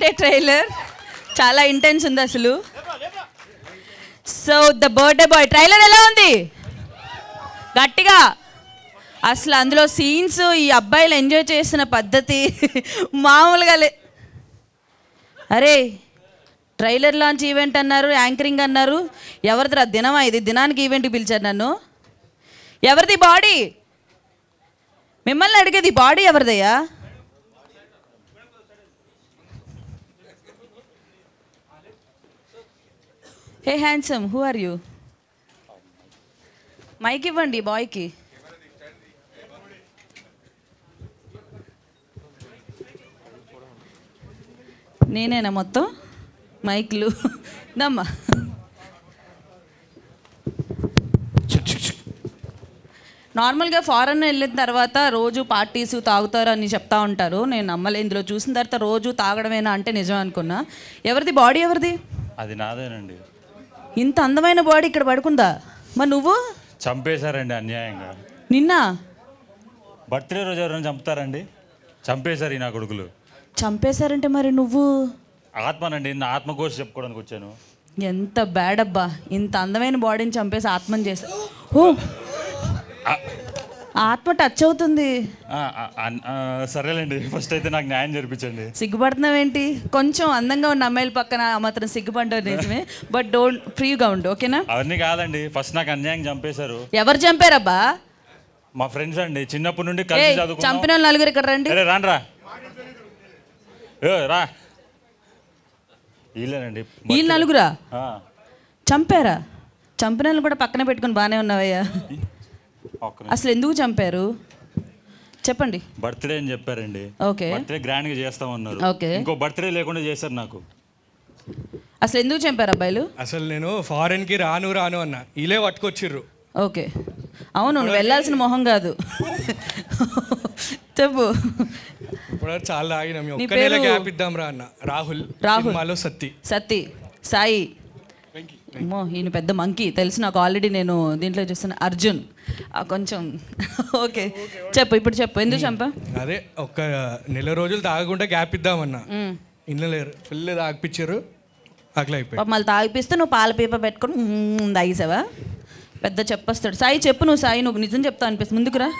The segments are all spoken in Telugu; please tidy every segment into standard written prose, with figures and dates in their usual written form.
ట్రైలర్ చాలా ఇంటెన్స్ ఉంది అసలు. So the birthday boy trailer ఎలా ఉంది? గట్టిగా అసలు అందులో సీన్స్ ఈ అబ్బాయిలు ఎంజాయ్ చేసిన పద్ధతి మామూలుగా అరే ట్రైలర్ లాంచ్ ఈవెంట్ అన్నారు, యాంకరింగ్ అన్నారు. ఎవరిదిరా దినమా ఇది? దినానికి ఈవెంట్కి పిలిచారు నన్ను. ఎవరిది బాడీ? మిమ్మల్ని అడిగేది బాడీ ఎవరిదయ్యా? Hey handsome, who are you? Mike ఇవ్వండి బాయ్కి. నేనేనా మొత్తం మైక్లు? దమ్మా. నార్మల్గా ఫారెన్ వెళ్ళిన తర్వాత రోజు పార్టీస్ తాగుతారు అని చెప్తా ఉంటారు. నేను నమ్మలే. ఇందులో చూసిన తర్వాత రోజు తాగడమేనా అంటే నిజం అనుకున్నా. ఎవరిది బాడీ? ఎవరిది? అది నాదేనండి. ఇంత అందమైన బాడీ ఇక్కడ పడుకుందా? మరి నువ్వు? చంపేశారండి అన్యాయంగా. నిన్న బర్త్డే రోజు ఎవరైనా చంపుతారండి? చంపేశారు ఈ నా కొడుకులు. చంపేశారంటే మరి నువ్వు? ఆత్మనండి, నా ఆత్మ కోసం చెప్పుకోవడానికి వచ్చాను. ఎంత బ్యాడ్ అబ్బా! ఇంత అందమైన బాడీని చంపేసి ఆత్మని చేశా. ఓ ఆత్మ టచ్ అవుతుంది. సరేలేండి, ఫస్ట్ అయితే నాకు న్యాయం జరిపించండి. సిగ్గుపడుతున్నావేంటి? కొంచెం అందంగా ఉన్న అమ్మాయిల పక్కన మాత్రం సిగ్గుపడ్డావు నిజమే, బట్ డోంట్ ఫ్రీగా ఉండు, ఓకేనా? అవన్నీ కాదండి, ఫస్ట్ నాకు అన్యాయం చంపేశారు. ఎవరు చంపారబ్బా? మా ఫ్రెండ్స్ అండి, చిన్నప్పటి నుండి కలిసి చదువుకున్నాం. చంపిన వాళ్ళు నలుగురు ఇక్కడ రండి. రాండ్రా రా. వీళ్ళేనండి. వీళ్ళు నలుగురా చంపారా? చంపిన వాళ్ళు కూడా పక్కన పెట్టుకుని బాగానే ఉన్నావయ్యా. అసలు ఎందుకు చంపారు చెప్పండి. బర్త్డే అని చెప్పారండి. ఓకే, బర్త్డే గ్రాండ్ గా చేస్తామన్నారు. ఓకే, ఇంకో బర్త్డే లేకుండా చేశారు నాకు. అసలు ఎందుకు చంపారు అబ్బాయిలు? అసలు నేను ఫారెన్కి రాను అన్న ఇలే పట్టుకొచ్చిర్రు. ఓకే, అవును, నువ్వు వెళ్ళాల్సిన మొహం కాదు. చెప్పు. ఇప్పుడు చాలా ఆగినాం. ఒక్క నెల గ్యాప్ ఇద్దాం రా అన్న. రాహుల్ సినిమాలో సత్తి సాయి. అమ్మో, ఈయన పెద్ద మంకీ తెలుసు నాకు ఆల్రెడీ. నేను దీంట్లో చూస్తున్నా అర్జున్ కొంచెం. ఓకే చెప్పు, ఇప్పుడు చెప్పు ఎందుకు చంపా? అదే ఒక్క నెల రోజులు తాగకుండా గ్యాప్ ఇద్దామన్నా. ఇన్నలేరు, ఫుల్ తాగిపించారు. అట్లా అయిపోయి మళ్ళీ తాగిపిస్తే నువ్వు పాల పీప పెట్టుకొని తాగిసావా? పెద్ద చెప్పొస్తాడు. సాయి చెప్పు నువ్వు. సాయి నువ్వు నిజం చెప్తా అనిపిస్తుంది, ముందుకురా.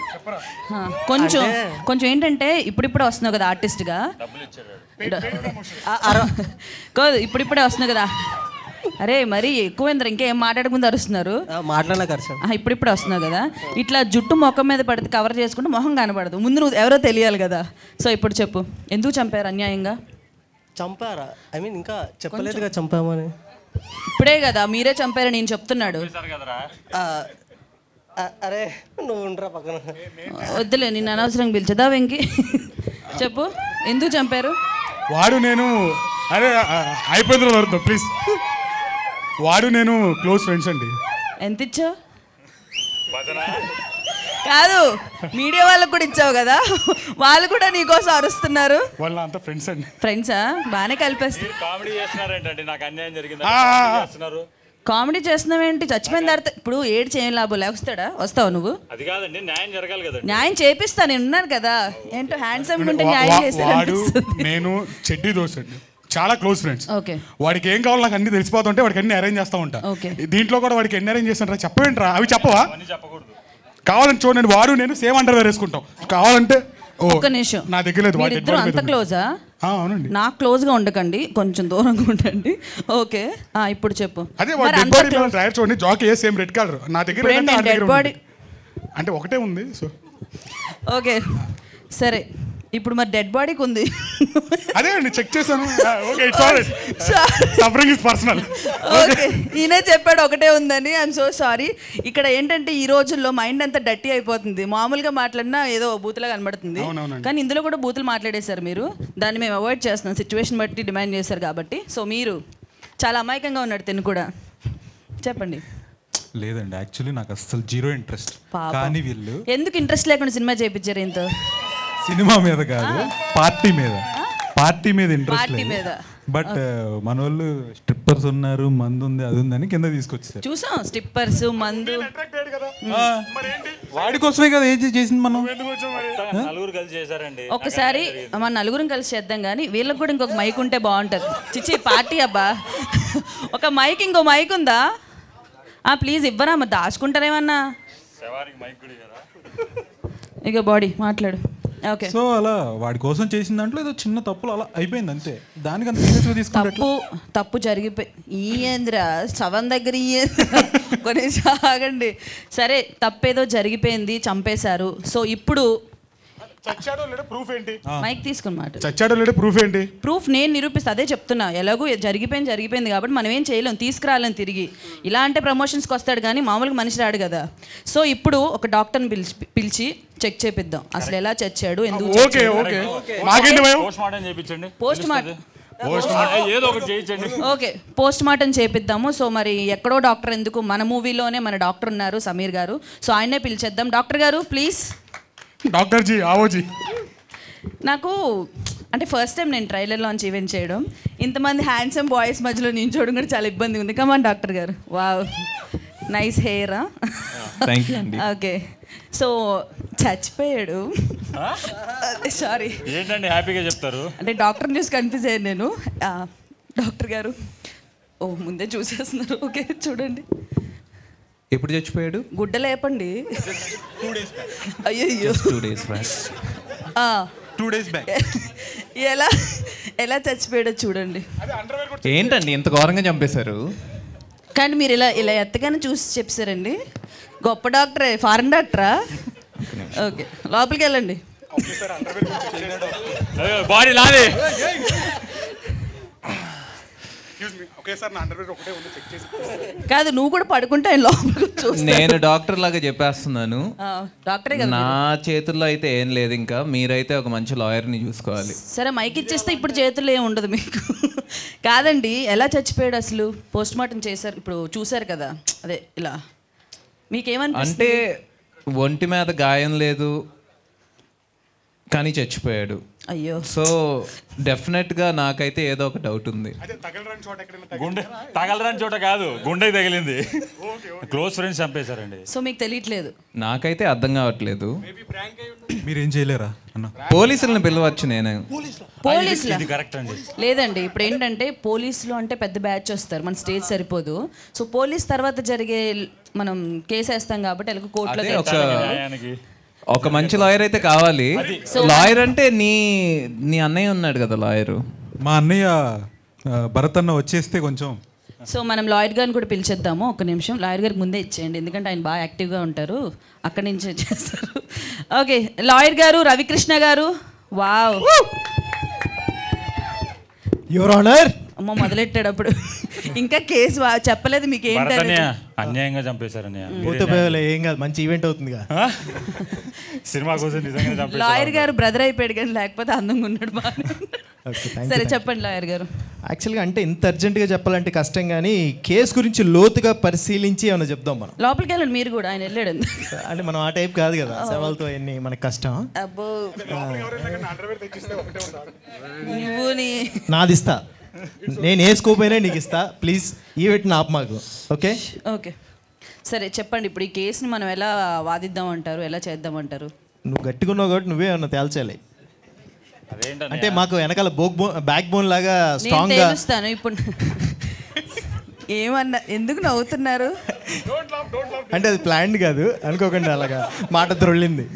కొంచెం ఏంటంటే ఇప్పుడిప్పుడే వస్తున్నావు కదా ఆర్టిస్ట్గా. కాదు, ఇప్పుడిప్పుడే వస్తున్నావు కదా. అరే మరి ఎక్కువేంద్ర ఇంకేం మాట్లాడకుండా అరుస్తున్నారు. ఇప్పుడిప్పుడే వస్తున్నావు కదా, ఇట్లా జుట్టు మొఖం మీద పడితే కవర్ చేసుకుంటే మొహం కనపడదు. ముందు నువ్వు ఎవరో తెలియాలి కదా. సో ఇప్పుడు చెప్పు, ఎందుకు చంపారు అన్యాయంగా? చంపారా? ఐ మీన్ ఇంకా చెప్పలేదుగా చంపామని. ఇప్పుడే కదా మీరే చంపారని నేను చెప్తున్నాడు. అరే నువ్వు ఉండరా పక్కన. వద్దులే, నేను అనవసరంగా పిలిచదా వెంకి. చెప్పు ఎందుకు చంపారు? వాడు నేను అరే అయిపోయింది వరుద్దాం ప్లీజ్. వాడు నేను క్లోజ్ ఫ్రెండ్స్ అండి. ఎంత ఇచ్చావు? కాదు, మీడియా వాళ్ళకు కూడా ఇచ్చావు కదా, వాళ్ళు కూడా నీకోసం అరుస్తున్నారు. వాళ్ళ అంతా ఫ్రెండ్స్ అండి. ఫ్రెండ్సా? బాగానే కలిపేస్తారు. కామెడీ చేస్తున్నారేంటండి? నాకు అన్యాయం జరిగింది. కామెడీ చేస్తున్నావేంటి? చచ్చిపోయిన తర్వాత ఇప్పుడు ఏడు చేయని లాభం లేస్తాడా? వస్తావు నువ్వు? అది కాదండి, న్యాయం జరగాలి కదా. న్యాయం చేపిస్తా, నేను ఉన్నాను కదా. ఏంటో హ్యాండ్సమ్ ఉంటే న్యాయం చేస్తాడు. నేను చెడ్డీ దోశ అండి, చాలా క్లోజ్ ఫ్రెండ్స్. ఓకే, వాడికి ఏం కావాలో నాకు అన్ని తెలిసిపోతుంటే వాడికి అన్ని అరేంజ్ చేస్తూ ఉంటా. దీంట్లో కూడా వాడికి ఎన్ని అరేంజ్ చేస్తారా చెప్పవేంట్రా? అవి చెప్పవా? చెప్పకూడదు. కావాలని చూడండి, వాడు నేను సేమ్ అండర్వేర్ వేసుకుంటాం. కావాలంటే ఒక్క నిమిషం, నా దగ్గర లేదు. ఇద్దరు అంత క్లోజా? అవునండి. నాకు క్లోజ్గా ఉండకండి, కొంచెం దూరంగా ఉండండి. ఓకే ఇప్పుడు చెప్పు. అదే చూడండి, జాకీ సేమ్ రెడ్ కలర్. నా దగ్గర డెడ్ బాడీ అంటే ఒకటే ఉంది. సో ఓకే సరే, ఇప్పుడు మరి డెడ్ బాడీకి ఉంది. అదే అండి చెక్ చేశాను. Okay it's alright, suffering is personal. Okay, ఈయనే చెప్పాడు ఒకటే ఉందని. I'm so sorry. ఇక్కడ ఏంటంటే ఈ రోజుల్లో మైండ్ అంతా డర్టీ అయిపోతుంది. మామూలుగా మాట్లాడినా ఏదో బూతులా కనబడుతుంది, కానీ ఇందులో కూడా బూతులు మాట్లాడేశారు మీరు. దాన్ని మేము అవాయిడ్ చేస్తున్నాం, సిచ్యువేషన్ బట్టి డిమాండ్ చేశారు కాబట్టి. సో మీరు చాలా అమాయకంగా ఉన్నాడు తిను కూడా. చెప్పండి. లేదండి, యాక్చువల్లీ నాకు అసలు జీరో ఇంట్రెస్ట్. కానీ వీళ్ళు ఎందుకు ఇంట్రెస్ట్ లేకుండా సినిమా చేయించారు? ఇంత సినిమా మీద కాదు, పార్టీ మీద. పార్టీ మీద ఇంట్రెస్ట్ పార్టీ లేదు మీద బట్ మన వాళ్ళు స్ట్రిప్పర్స్ ఉన్నారు మందు ఉంది అది ఉందని కింద తీసుకొచ్చారు చూసాం స్టిప్పర్స్ మందు. వాడి కోసమే కదా ఏం చేసింది మనం నలుగురు కలిసి చేశారండి. ఒకసారి మన నలుగురం కలిసి చేద్దాం కానీ వీళ్ళకి కూడా ఇంకొక మైక్ ఉంటే బాగుంటుంది. చిచ్చి పార్టీ అబ్బా, ఒక మైక్ ఇంకో మైక్ ఉందా? ప్లీజ్ ఇవ్వరా, మరి దాచుకుంటారేమన్నా. ఇక బాడీ మాట్లాడు. ఓకే, సో అలా వాడి కోసం చేసిన దాంట్లో ఏదో చిన్న తప్పులు అలా అయిపోయింది అంతే. దానికి అంత సీరియస్గా తీసుకుంటే తప్పు జరిగిపోయి ఈయేంద్ర శవం దగ్గర కొన్ని ఆగండి. సరే, తప్పేదో జరిగిపోయింది, చంపేశారు. సో ఇప్పుడు చచ్చాడో లేడో ప్రూఫ్ ఏంటి? మైక్ తీసుకుని మాట. చచ్చాడో లేడో ప్రూఫ్ ఏంటి? ప్రూఫ్ నేను నిరూపిస్తా, అదే చెప్తున్నా. ఎలాగో జరిగిపోయింది కాబట్టి మనం ఏం చేయలేం, తీసుకురాలేం తిరిగి. ఇలా అంటే ప్రమోషన్స్కి వస్తాడు కానీ మామూలుగా మనిషి రాడు కదా. సో ఇప్పుడు ఒక డాక్టర్ని పిలిచి చెక్ చేపిద్దాం అసలు ఎలా చచ్చాడు, ఎందుకు. ఓకే ఓకే, మాకేంటి భయం? పోస్ట్ మార్టం చేయించండి. పోస్ట్ మార్టం ఏదో ఒకటి చేయించండి. ఓకే, పోస్ట్ మార్టం చేపిద్దాము. సో మరి ఎక్కడో డాక్టర్ ఎందుకు, మన మూవీలోనే మన డాక్టర్ ఉన్నారు సమీర్ గారు. సో ఆయనే పిలిచేద్దాం. డాక్టర్ గారు ప్లీజ్. డాక్టర్ జీ ఆవోజీ. నాకు అంటే ఫస్ట్ టైం నేను ట్రైలర్ లాంచ్ ఈవెంట్ చేయడం, ఇంతమంది హ్యాండ్సమ్ బాయ్స్ మధ్యలో నించోవడం కూడా చాలా ఇబ్బంది ఉంది. కమాన్ డాక్టర్ గారు. వావ్, నైస్ హెయిరా. థ్యాంక్ యూ అండి. ఓకే, సో చచ్చిపోయాడు. సారీ ఏంటండి హ్యాపీగా చెప్తారు? అంటే డాక్టర్ న్యూస్ కన్ఫ్యూజ్ అయ్యాను నేను. డాక్టర్ గారు ముందే చూసేస్తున్నారు. ఓకే చూడండి. ఎప్పుడు చచ్చిపోయాడు? గుడ్డ లేపండి. అయ్యో 2 days back. 2 days back. ఎలా చచ్చిపోయాడో చూడండి. ఏంటండి ఇంత ఘోరంగా చంపేశారు? కానీ మీరు ఇలా ఎత్తగానే చూసి చెప్పారండి. గొప్ప డాక్టరే, ఫారెన్ డాక్టరా? ఓకే, లోపలికి వెళ్ళండి. బాడీ లాది. కాదు, నువ్వు కూడా పడుకుంటే ఆయన లోపలికి చూస్తా. నేను డాక్టర్ లాగా చెప్పేస్తున్నాను. డాక్టరే కదా. నా చేతుల్లో అయితే ఏం లేదు, ఇంకా మీరైతే ఒక మంచి లాయర్ని చూసుకోవాలి. సరే మైక్ ఇచ్చేస్తే ఇప్పుడు చేతుల్లో ఏం ఉండదు మీకు. కాదండి, ఎలా చచ్చిపోయాడు అసలు? పోస్ట్ మార్టం చేశారు, ఇప్పుడు చూశారు కదా. అదే ఇలా మీకేమనిపిస్తుంది? అంటే ఒంటి మీద గాయం లేదు కానీ చచ్చిపోయాడు. అయ్యో. సో డెఫినెట్గా నాకైతే ఏదో ఒక డౌట్ ఉంది. గుండె తగలరాని చోట కాదు, గుండెకి తగిలింది. Close friends చంపేశారండి. సో మీకు తెలియట్లేదు? నాకైతే అర్థం కావట్లేదు. మీరేం చేయలేరా అన్న? పోలీసులను పిలవచ్చు నేను. పోలీసులు ఇది కరెక్ట్ అండి. లేదండి, ఇప్పుడు ఏంటంటే పోలీసులు అంటే పెద్ద బ్యాచ్ వస్తారు, మన స్టేజ్ సరిపోదు. సో పోలీస్ తర్వాత జరిగే మనం కేసు వేస్తాం కాబట్టి ఎలాగో కోర్టులో అదే న్యాయానికి ఒక మంచి లాయర్ అయితే కావాలి. లాయర్ అంటే నీ అన్నయ్య ఉన్నాడు కదా లాయరు. మా అన్నయ్య భరత్ అన్న వచ్చేస్తే కొంచెం. సో మనం లాయర్ గారిని కూడా పిలిచేద్దాము. ఒక నిమిషం, లాయర్ గారికి ముందే ఇచ్చేయండి, ఎందుకంటే ఆయన బాగా యాక్టివ్గా ఉంటారు, అక్కడి నుంచి చేస్తారు. ఓకే, లాయర్ గారు రవికృష్ణ గారు. Wow, your honour. అమ్మ మొదలెట్టాడు అప్పుడు. ఇంకా కేసు చెప్పలేదు మీకు ఏంటని. అన్యాయంగా చంపేశారన్నయ్య. పోతే ఏం కాదు, మంచి ఈవెంట్ అవుతుందిగా. సినిమా కోసం నిజంగా చంపేశారు. లాయర్ గారు బ్రదర్ అయిపోయాడు కానీ లేకపోతే అందంగా ఉన్నాడు బాగా. సరే చెప్పండి లాయర్ గారు. యాక్చువల్గా అంటే ఇంత అర్జెంటుగా చెప్పాలంటే కష్టం, కానీ కేసు గురించి లోతుగా పరిశీలించి ఏమైనా చెప్దాం మనం. లోపలికి వెళ్ళండి మీరు కూడా, ఆయన వెళ్ళాడు. అంటే మనం ఆ టైప్ కాదు కదా, సవాల్తో ఎన్ని మనకు కష్టం. అబ్బో, నువ్వు నాదిస్తా, నేను వేసుకోపోయినా నీకు ఇస్తా. ప్లీజ్ ఈవెంట్ ఆప్ మాకు. ఓకే ఓకే సరే చెప్పండి, ఇప్పుడు ఈ కేసుని మనం ఎలా వాదిద్దాం అంటారు, ఎలా చేద్దామంటారు? నువ్వు గట్టిగున్నావు కాబట్టి నువ్వే ఏమన్నా తేల్చాలి. అదేంటన్నయ్య? అంటే మాకు వెనకాల బ్యాక్ బోన్ లాగా నేను స్ట్రాంగ్ గా. తెలుస్తాను ఇప్పుడు. ఏమన్నా ఎందుకు నవ్వుతున్నారు? అంటే అది ప్లాన్డ్ కాదు అనుకోకుండా, అలాగా మాట త్రొళ్ళింది.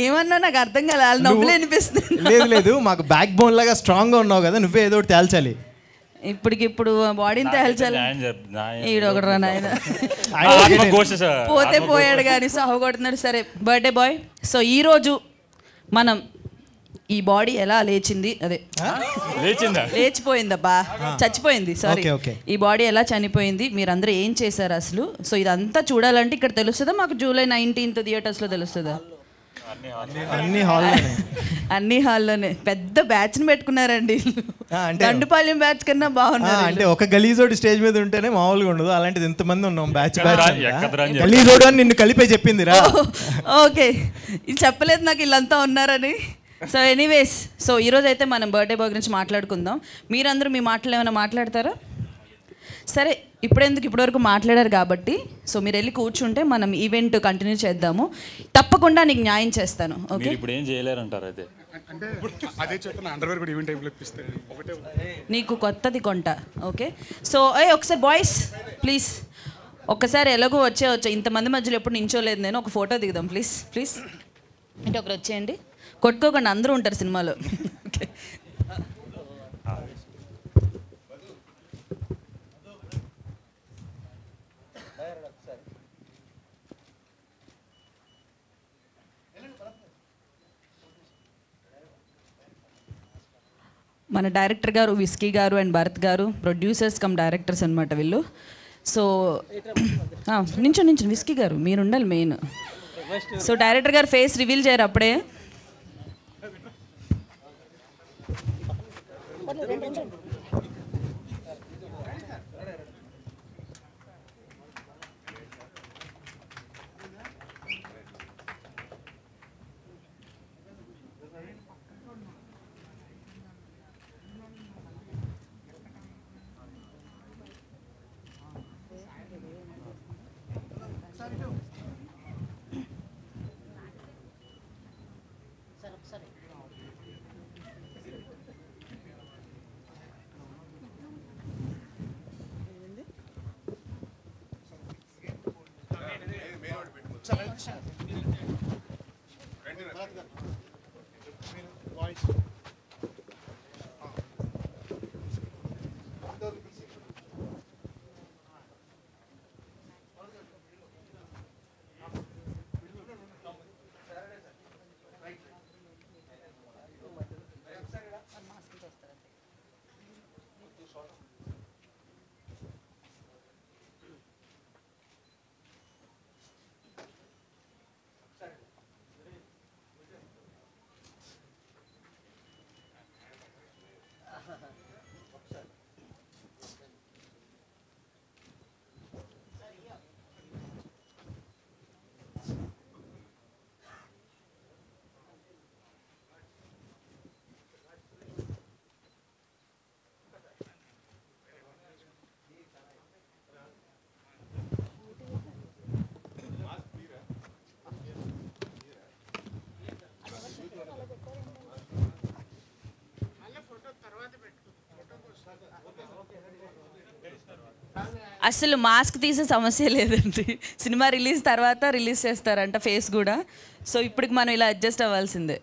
ఏమన్నా నాకు అర్థం కాలే, వాళ్ళు నవ్వులు అనిపిస్తుంది. లేదు లేదు, మాకు బ్యాక్ బోన్ లాగా స్ట్రాంగ్ గా ఉన్నావు కదా, నువ్వే ఏదో ఒకటి తేల్చాలి. ఇప్పుడు బాడీని తేల్చాలి. ఈడొకడు రా నాయన, పోతే పోయాడు కానీ సాగు కొడుతున్నాడు. సరే బర్త్డే బాయ్, సో ఈరోజు మనం ఈ బాడీ ఎలా లేచింది, అదే లేచిపోయిందబ్బా, చచ్చిపోయింది సారీ, ఈ బాడీ ఎలా చనిపోయింది, మీరందరూ ఏం చేశారు అసలు? సో ఇదంతా చూడాలంటే ఇక్కడ తెలుస్తుందా మాకు July 19th థియేటర్స్లో తెలుస్తుందా? అన్ని హాల్లోనే పెద్ద బ్యాచ్ ని పెట్టుకున్నారండి. దండుపాలెం బ్యాచ్ కన్నా బాగున్నారు. అంటే ఒక గలీజోడు స్టేజ్ మీద ఉంటేనే మామూలుగా ఉండదు, అలాంటిది ఇంతమంది ఉన్నాం బ్యాచ్. గలీజోడు అని నిన్ను కలిపే చెప్పింది రా. ఓకే, ఇది చెప్పలేదు నాకు వీళ్ళంతా ఉన్నారని. సో ఎనీవేస్, సో ఈరోజు అయితే మనం బర్త్డే బాయ్ గురించి మాట్లాడుకుందాం. మీరందరూ మీ మాటలు ఏమైనా మాట్లాడతారా? సరే, ఇప్పటివరకు మాట్లాడారు కాబట్టి సో మీరు వెళ్ళి కూర్చుంటే మనం ఈవెంట్ కంటిన్యూ చేద్దాము. తప్పకుండా నీకు న్యాయం చేస్తాను. ఓకే, ఇప్పుడు ఏం చేయలేరంటారు అయితే? అంటే అదే చెప్తున్నా, అండర్వేర్ కూడా ఈవెంట్ టైంలో ఇప్పిస్తే ఒకటే నీకు కొత్తది కొంట. ఓకే, సో ఒకసారి బాయ్స్ ప్లీజ్ ఒక్కసారి ఎలాగో వచ్చే ఇంతమంది మధ్యలో ఎప్పుడు నించోలేదు నేను. ఒక ఫోటో దిగుదాం ప్లీజ్ ప్లీజ్. అంటే ఒకరు వచ్చేయండి, కొట్టుకోకుండా అందరూ ఉంటారు సినిమాలో. ఓకే, మన డైరెక్టర్ గారు విస్కీ గారు అండ్ భరత్ గారు ప్రొడ్యూసర్స్ కమ్ డైరెక్టర్స్ అనమాట వీళ్ళు. సో నించో విస్కీ గారు మీరు ఉండాలి మెయిన్. సో డైరెక్టర్ గారు ఫేస్ రివీల్ చేయరు అప్పుడే. అసలు మాస్క్ తీసే సమస్య లేదండి. సినిమా రిలీజ్ తర్వాత రిలీజ్ చేస్తారంట ఫేస్ కూడా. సో ఇప్పటికి మనం ఇలా అడ్జస్ట్ అవ్వాల్సిందే.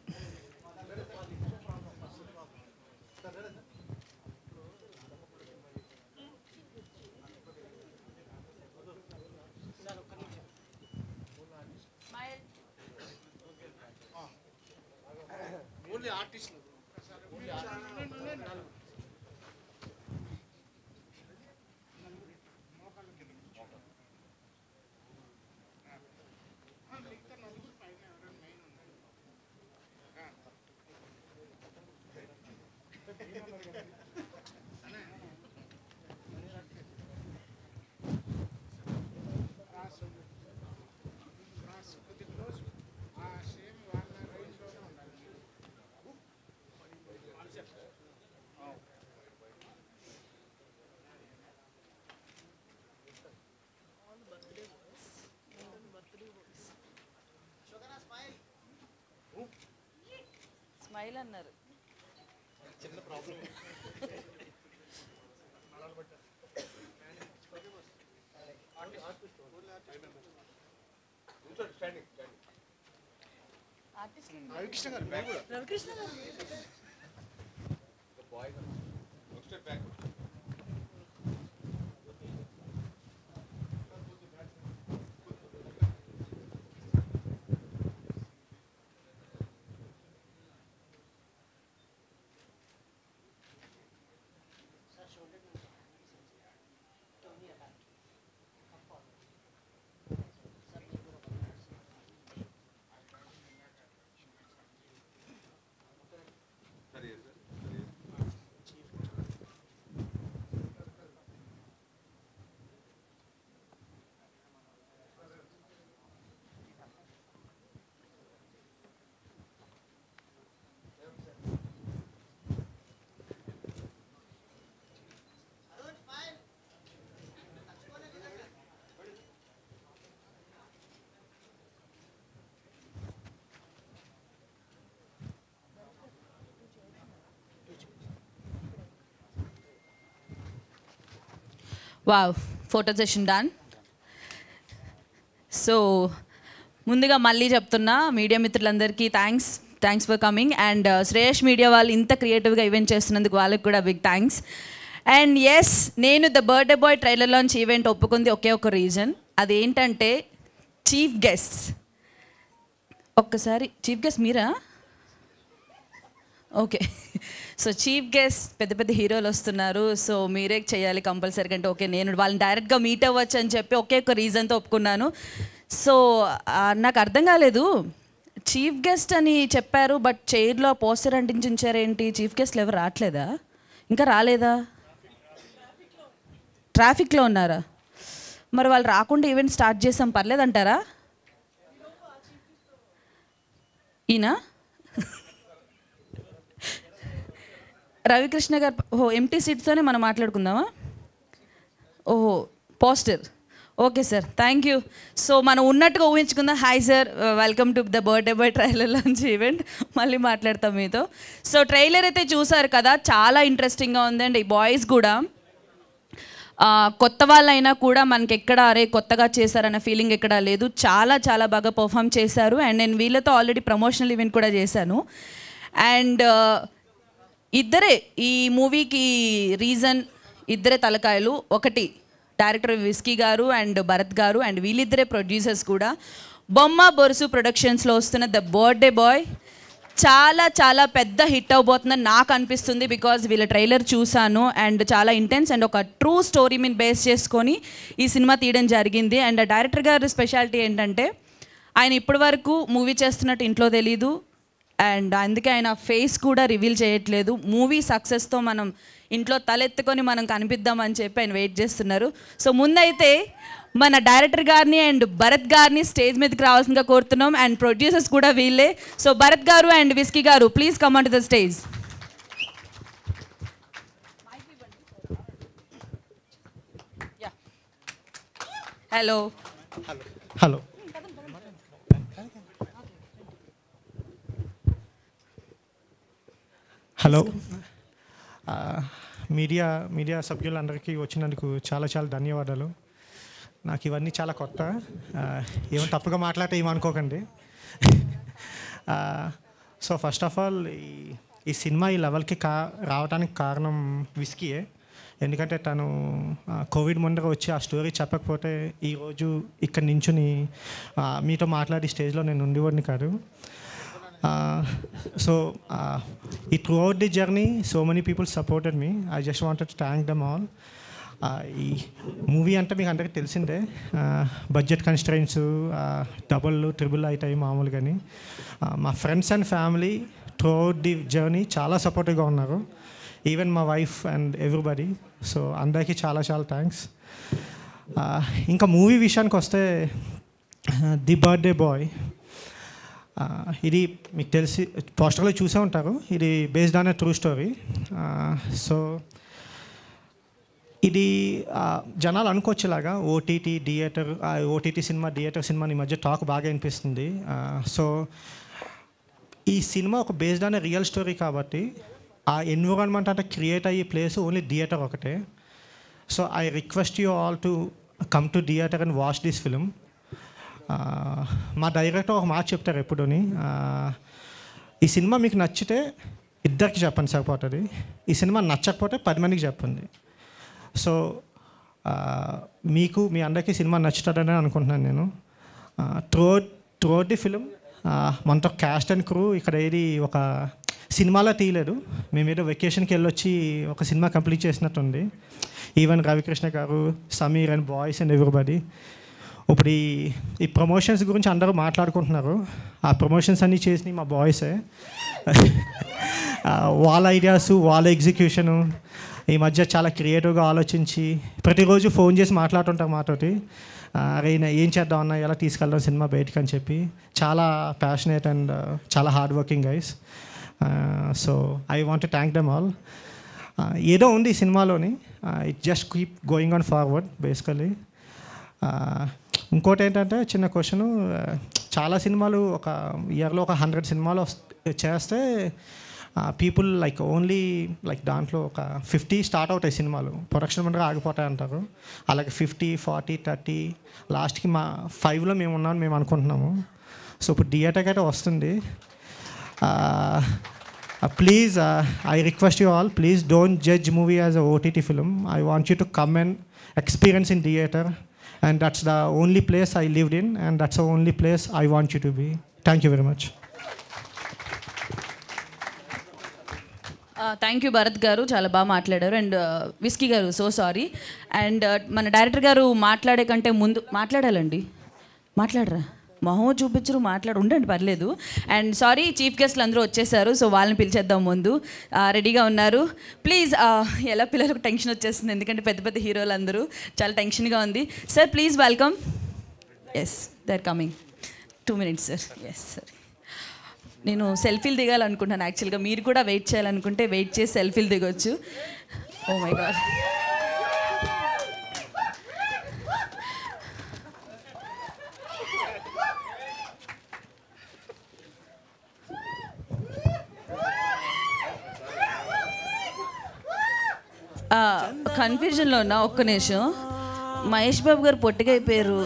స్మైల్ అన్నారు. చిన్న ప్రాబ్లం. రవికృష్ణ గారు wow, photo session done. So ముందుగా మళ్ళీ చెప్తున్నా మీడియా మిత్రులందరికీ thanks for coming. And Shreyas media వాళ్ళు ఇంత క్రియేటివ్గా ఈవెంట్ చేస్తున్నందుకు వాళ్ళకి కూడా బిగ్ థ్యాంక్స్. అండ్ ఎస్, నేను the birthday boy trailer launch event ఒప్పుకుంది ఒకే ఒక రీజన్. అదేంటంటే చీఫ్ గెస్ట్స్. ఒక్కసారి చీఫ్ గెస్ట్ మీరా? ఓకే. సో చీఫ్ గెస్ట్ పెద్ద పెద్ద హీరోలు వస్తున్నారు, సో మీరే చేయాలి కంపల్సరీ అంటే ఓకే, నేను వాళ్ళని డైరెక్ట్గా మీట్ అవ్వచ్చు అని చెప్పి ఒకే ఒక రీజన్తో ఒప్పుకున్నాను. సో నాకు అర్థం కాలేదు, చీఫ్ గెస్ట్ అని చెప్పారు బట్ చైర్లో పోస్టర్ అంటించి ఉంచారేంటి? చీఫ్ గెస్ట్లు ఎవరు రావట్లేదా? ఇంకా రాలేదా? ట్రాఫిక్లో ఉన్నారా? మరి వాళ్ళు రాకుండా ఈవెంట్ స్టార్ట్ చేసాం, పర్లేదంటారా? ఈయన రవికృష్ణ గారు. ఓహో, ఎంటీ సీట్స్తోనే మనం మాట్లాడుకుందామా? ఓహో, poster. Okay sir, thank you. So మనం ఉన్నట్టుగా ఊహించుకుందాం. Hi sir, welcome to the birthday boy trailer launch event. మళ్ళీ మాట్లాడతాం మీతో. సో ట్రైలర్ అయితే చూసారు కదా, చాలా ఇంట్రెస్టింగ్గా ఉందండి. ఈ బాయ్స్ కూడా కొత్త వాళ్ళైనా కూడా మనకి ఎక్కడ అరే కొత్తగా చేశారన్న ఫీలింగ్ ఎక్కడ లేదు. చాలా చాలా బాగా పర్ఫామ్ చేశారు. అండ్ నేను వీళ్ళతో ఆల్రెడీ ప్రమోషనల్ ఈవెంట్ కూడా చేశాను. అండ్ ఇద్దరే ఈ మూవీకి రీజన్, ఇద్దరే తలకాయలు. ఒకటి డైరెక్టర్ విస్కీ గారు అండ్ భరత్ గారు, అండ్ వీళ్ళిద్దరే ప్రొడ్యూసర్స్ కూడా. బొమ్మ బొరుసు ప్రొడక్షన్స్లో వస్తున్న ద బర్త్డే బాయ్ చాలా చాలా పెద్ద హిట్ అవబోతుందని నాకు అనిపిస్తుంది. బికాజ్ వీళ్ళ ట్రైలర్ చూశాను అండ్ చాలా ఇంటెన్స్ అండ్ ఒక ట్రూ స్టోరీ మీద బేస్ చేసుకొని ఈ సినిమా తీయడం జరిగింది. అండ్ డైరెక్టర్ గారి స్పెషాలిటీ ఏంటంటే ఆయన ఇప్పటి వరకు మూవీ చేస్తున్నట్టు ఇంట్లో తెలీదు, అండ్ అందుకే ఆయన ఫేస్ కూడా రివీల్ చేయట్లేదు. మూవీ సక్సెస్తో మనం ఇంట్లో తలెత్తుకొని మనం కనిపిద్దామని చెప్పి ఆయన వెయిట్ చేస్తున్నారు. సో ముందైతే మన డైరెక్టర్ గారిని అండ్ భరత్ గారిని స్టేజ్ మీదకి రావాల్సిందిగా కోరుతున్నాం. అండ్ ప్రొడ్యూసర్స్ కూడా వీళ్ళే. సో భరత్ గారు అండ్ విస్కీ గారు, please come on to the stage. Hello hello hello media సభ్యులందరికీ వచ్చినందుకు చాలా చాలా ధన్యవాదాలు. నాకు ఇవన్నీ చాలా కొత్త, ఏమో తప్పుగా మాట్లాడితే ఏమనుకోకండి. సో ఫస్ట్ ఆఫ్ ఆల్ ఈ సినిమా ఈ లెవెల్కి రావడానికి కారణం విస్కీయే. ఎందుకంటే తను కోవిడ్ ముందర వచ్చి ఆ స్టోరీ చెప్పకపోతే ఈరోజు ఇక్కడ నించుని మీతో మాట్లాడి స్టేజ్లో నేను ఉండేవాడిని కాదు. So throughout the journey, so many people supported me. I just wanted to thank them all. ఈ మూవీ అంటే మీకు అందరికీ తెలిసిందే, బడ్జెట్ కన్స్ట్రెయిన్స్ డబుల్ అవుతాయి మామూలుగాని. మా friends and family throughout the journey చాలా సపోర్టివ్గా ఉన్నారు, ఈవెన్ మా వైఫ్ అండ్ ఎవ్రీబడి. సో అందరికీ చాలా చాలా థ్యాంక్స్. ఇంకా మూవీ విషయానికి వస్తే ది బర్త్డే బాయ్, ఇది మీకు తెలిసి పోస్టర్లో చూసే ఉంటారు. ఇది based on a true story. So ఇది జనాలు అనుకోవచ్చేలాగా ఓటీటీ సినిమా థియేటర్ సినిమా ఈ మధ్య టాక్ బాగా అనిపిస్తుంది. సో ఈ సినిమా ఒక based on a real story కాబట్టి ఆ ఎన్విరాన్మెంట్ అంటే క్రియేట్ అయ్యే ప్లేస్ ఓన్లీ థియేటర్ ఒకటే. So I request you all to come to theatre and watch this film. మా డైరెక్టర్ ఒక మాట చెప్తారు ఎప్పుడూని, ఈ సినిమా మీకు నచ్చితే ఇద్దరికి చెప్పండి సరిపోతుంది, ఈ సినిమా నచ్చకపోతే 10 మందికి చెప్పండి. సో మీకు మీ అందరికీ సినిమా నచ్చుతుందని అనుకుంటున్నాను నేను. త్రూఅవుట్ ది ఫిలిం మనతో క్యాస్ట్ అండ్ క్రూ ఇక్కడ ఏది ఒక సినిమాలో తీయలేదు, మేమేదో వెకేషన్కి వెళ్ళొచ్చి ఒక సినిమా కంప్లీట్ చేసినట్టుంది. ఈవెన్ రవికృష్ణ గారు, Sameer and boys and everybody. ఇప్పుడు ఈ ప్రమోషన్స్ గురించి అందరూ మాట్లాడుకుంటున్నారు. ఆ ప్రమోషన్స్ అన్నీ చేసినవి మా బాయ్సే. వాళ్ళ ఐడియాసు, వాళ్ళ ఎగ్జిక్యూషను ఈ మధ్య చాలా క్రియేటివ్గా ఆలోచించి ప్రతిరోజు ఫోన్ చేసి మాట్లాడుతుంటారు మాతోటి. అరే ఏం చేద్దాం అన్న, ఎలా తీసుకెళ్దాం సినిమా బయటికి అని చెప్పి. చాలా ప్యాషనేట్ అండ్ చాలా hard working guys. So I want to thank them all. ఏదో ఉంది ఈ సినిమాలోని, it just keep going on forward basically. ఇంకోటి ఏంటంటే చిన్న క్వశ్చను, చాలా సినిమాలు ఒక ఇయర్లో ఒక 100 సినిమాలు చేస్తే పీపుల్ లైక్ ఓన్లీ లైక్ దాంట్లో ఒక 50 స్టార్ట్ అవుతాయి సినిమాలు, ప్రొడక్షన్ ముందుగా ఆగిపోతాయి అంటారు. అలాగే 50, 40, 30 లాస్ట్కి మా 5లో మేము ఉన్నామని మేము అనుకుంటున్నాము. సో ఇప్పుడు థియేటర్కి అయితే వస్తుంది. Please, I request you all, please don't judge movie as a OTT film. I want you to come and experience in theater, and that's the only place I lived in, and that's the only place I want you to be. Thank you very much. Thank you Bharat గారు, చాలా బాగా మాట్లాడారు. అండ్ విస్కీ గారు సో సారీ. అండ్ మన డైరెక్టర్ గారు మాట్లాడే కంటే ముందు మాట్లాడాలండి, మాట్లాడరా, మొహం చూపించరు, ఉండండి పర్లేదు. అండ్ సారీ, చీఫ్ గెస్ట్లు అందరూ వచ్చేసారు, సో వాళ్ళని పిలిచేద్దాం. ముందు రెడీగా ఉన్నారు ప్లీజ్. ఎలా పిల్లలకు టెన్షన్ వచ్చేస్తుంది, ఎందుకంటే పెద్ద పెద్ద హీరోలు అందరూ, చాలా టెన్షన్గా ఉంది. Sir please welcome. Yes, they are coming. 2 minutes sir. Yes sir, నేను సెల్ఫీలు దిగాలనుకుంటున్నాను యాక్చువల్గా. మీరు కూడా వెయిట్ చేయాలనుకుంటే వెయిట్ చేసి సెల్ఫీలు దిగొచ్చు. Oh my God. కన్ఫ్యూజన్లో ఉన్నా, ఒక్క నిమిషం. మహేష్ బాబు గారు పొట్టిగా అయిపోయారు.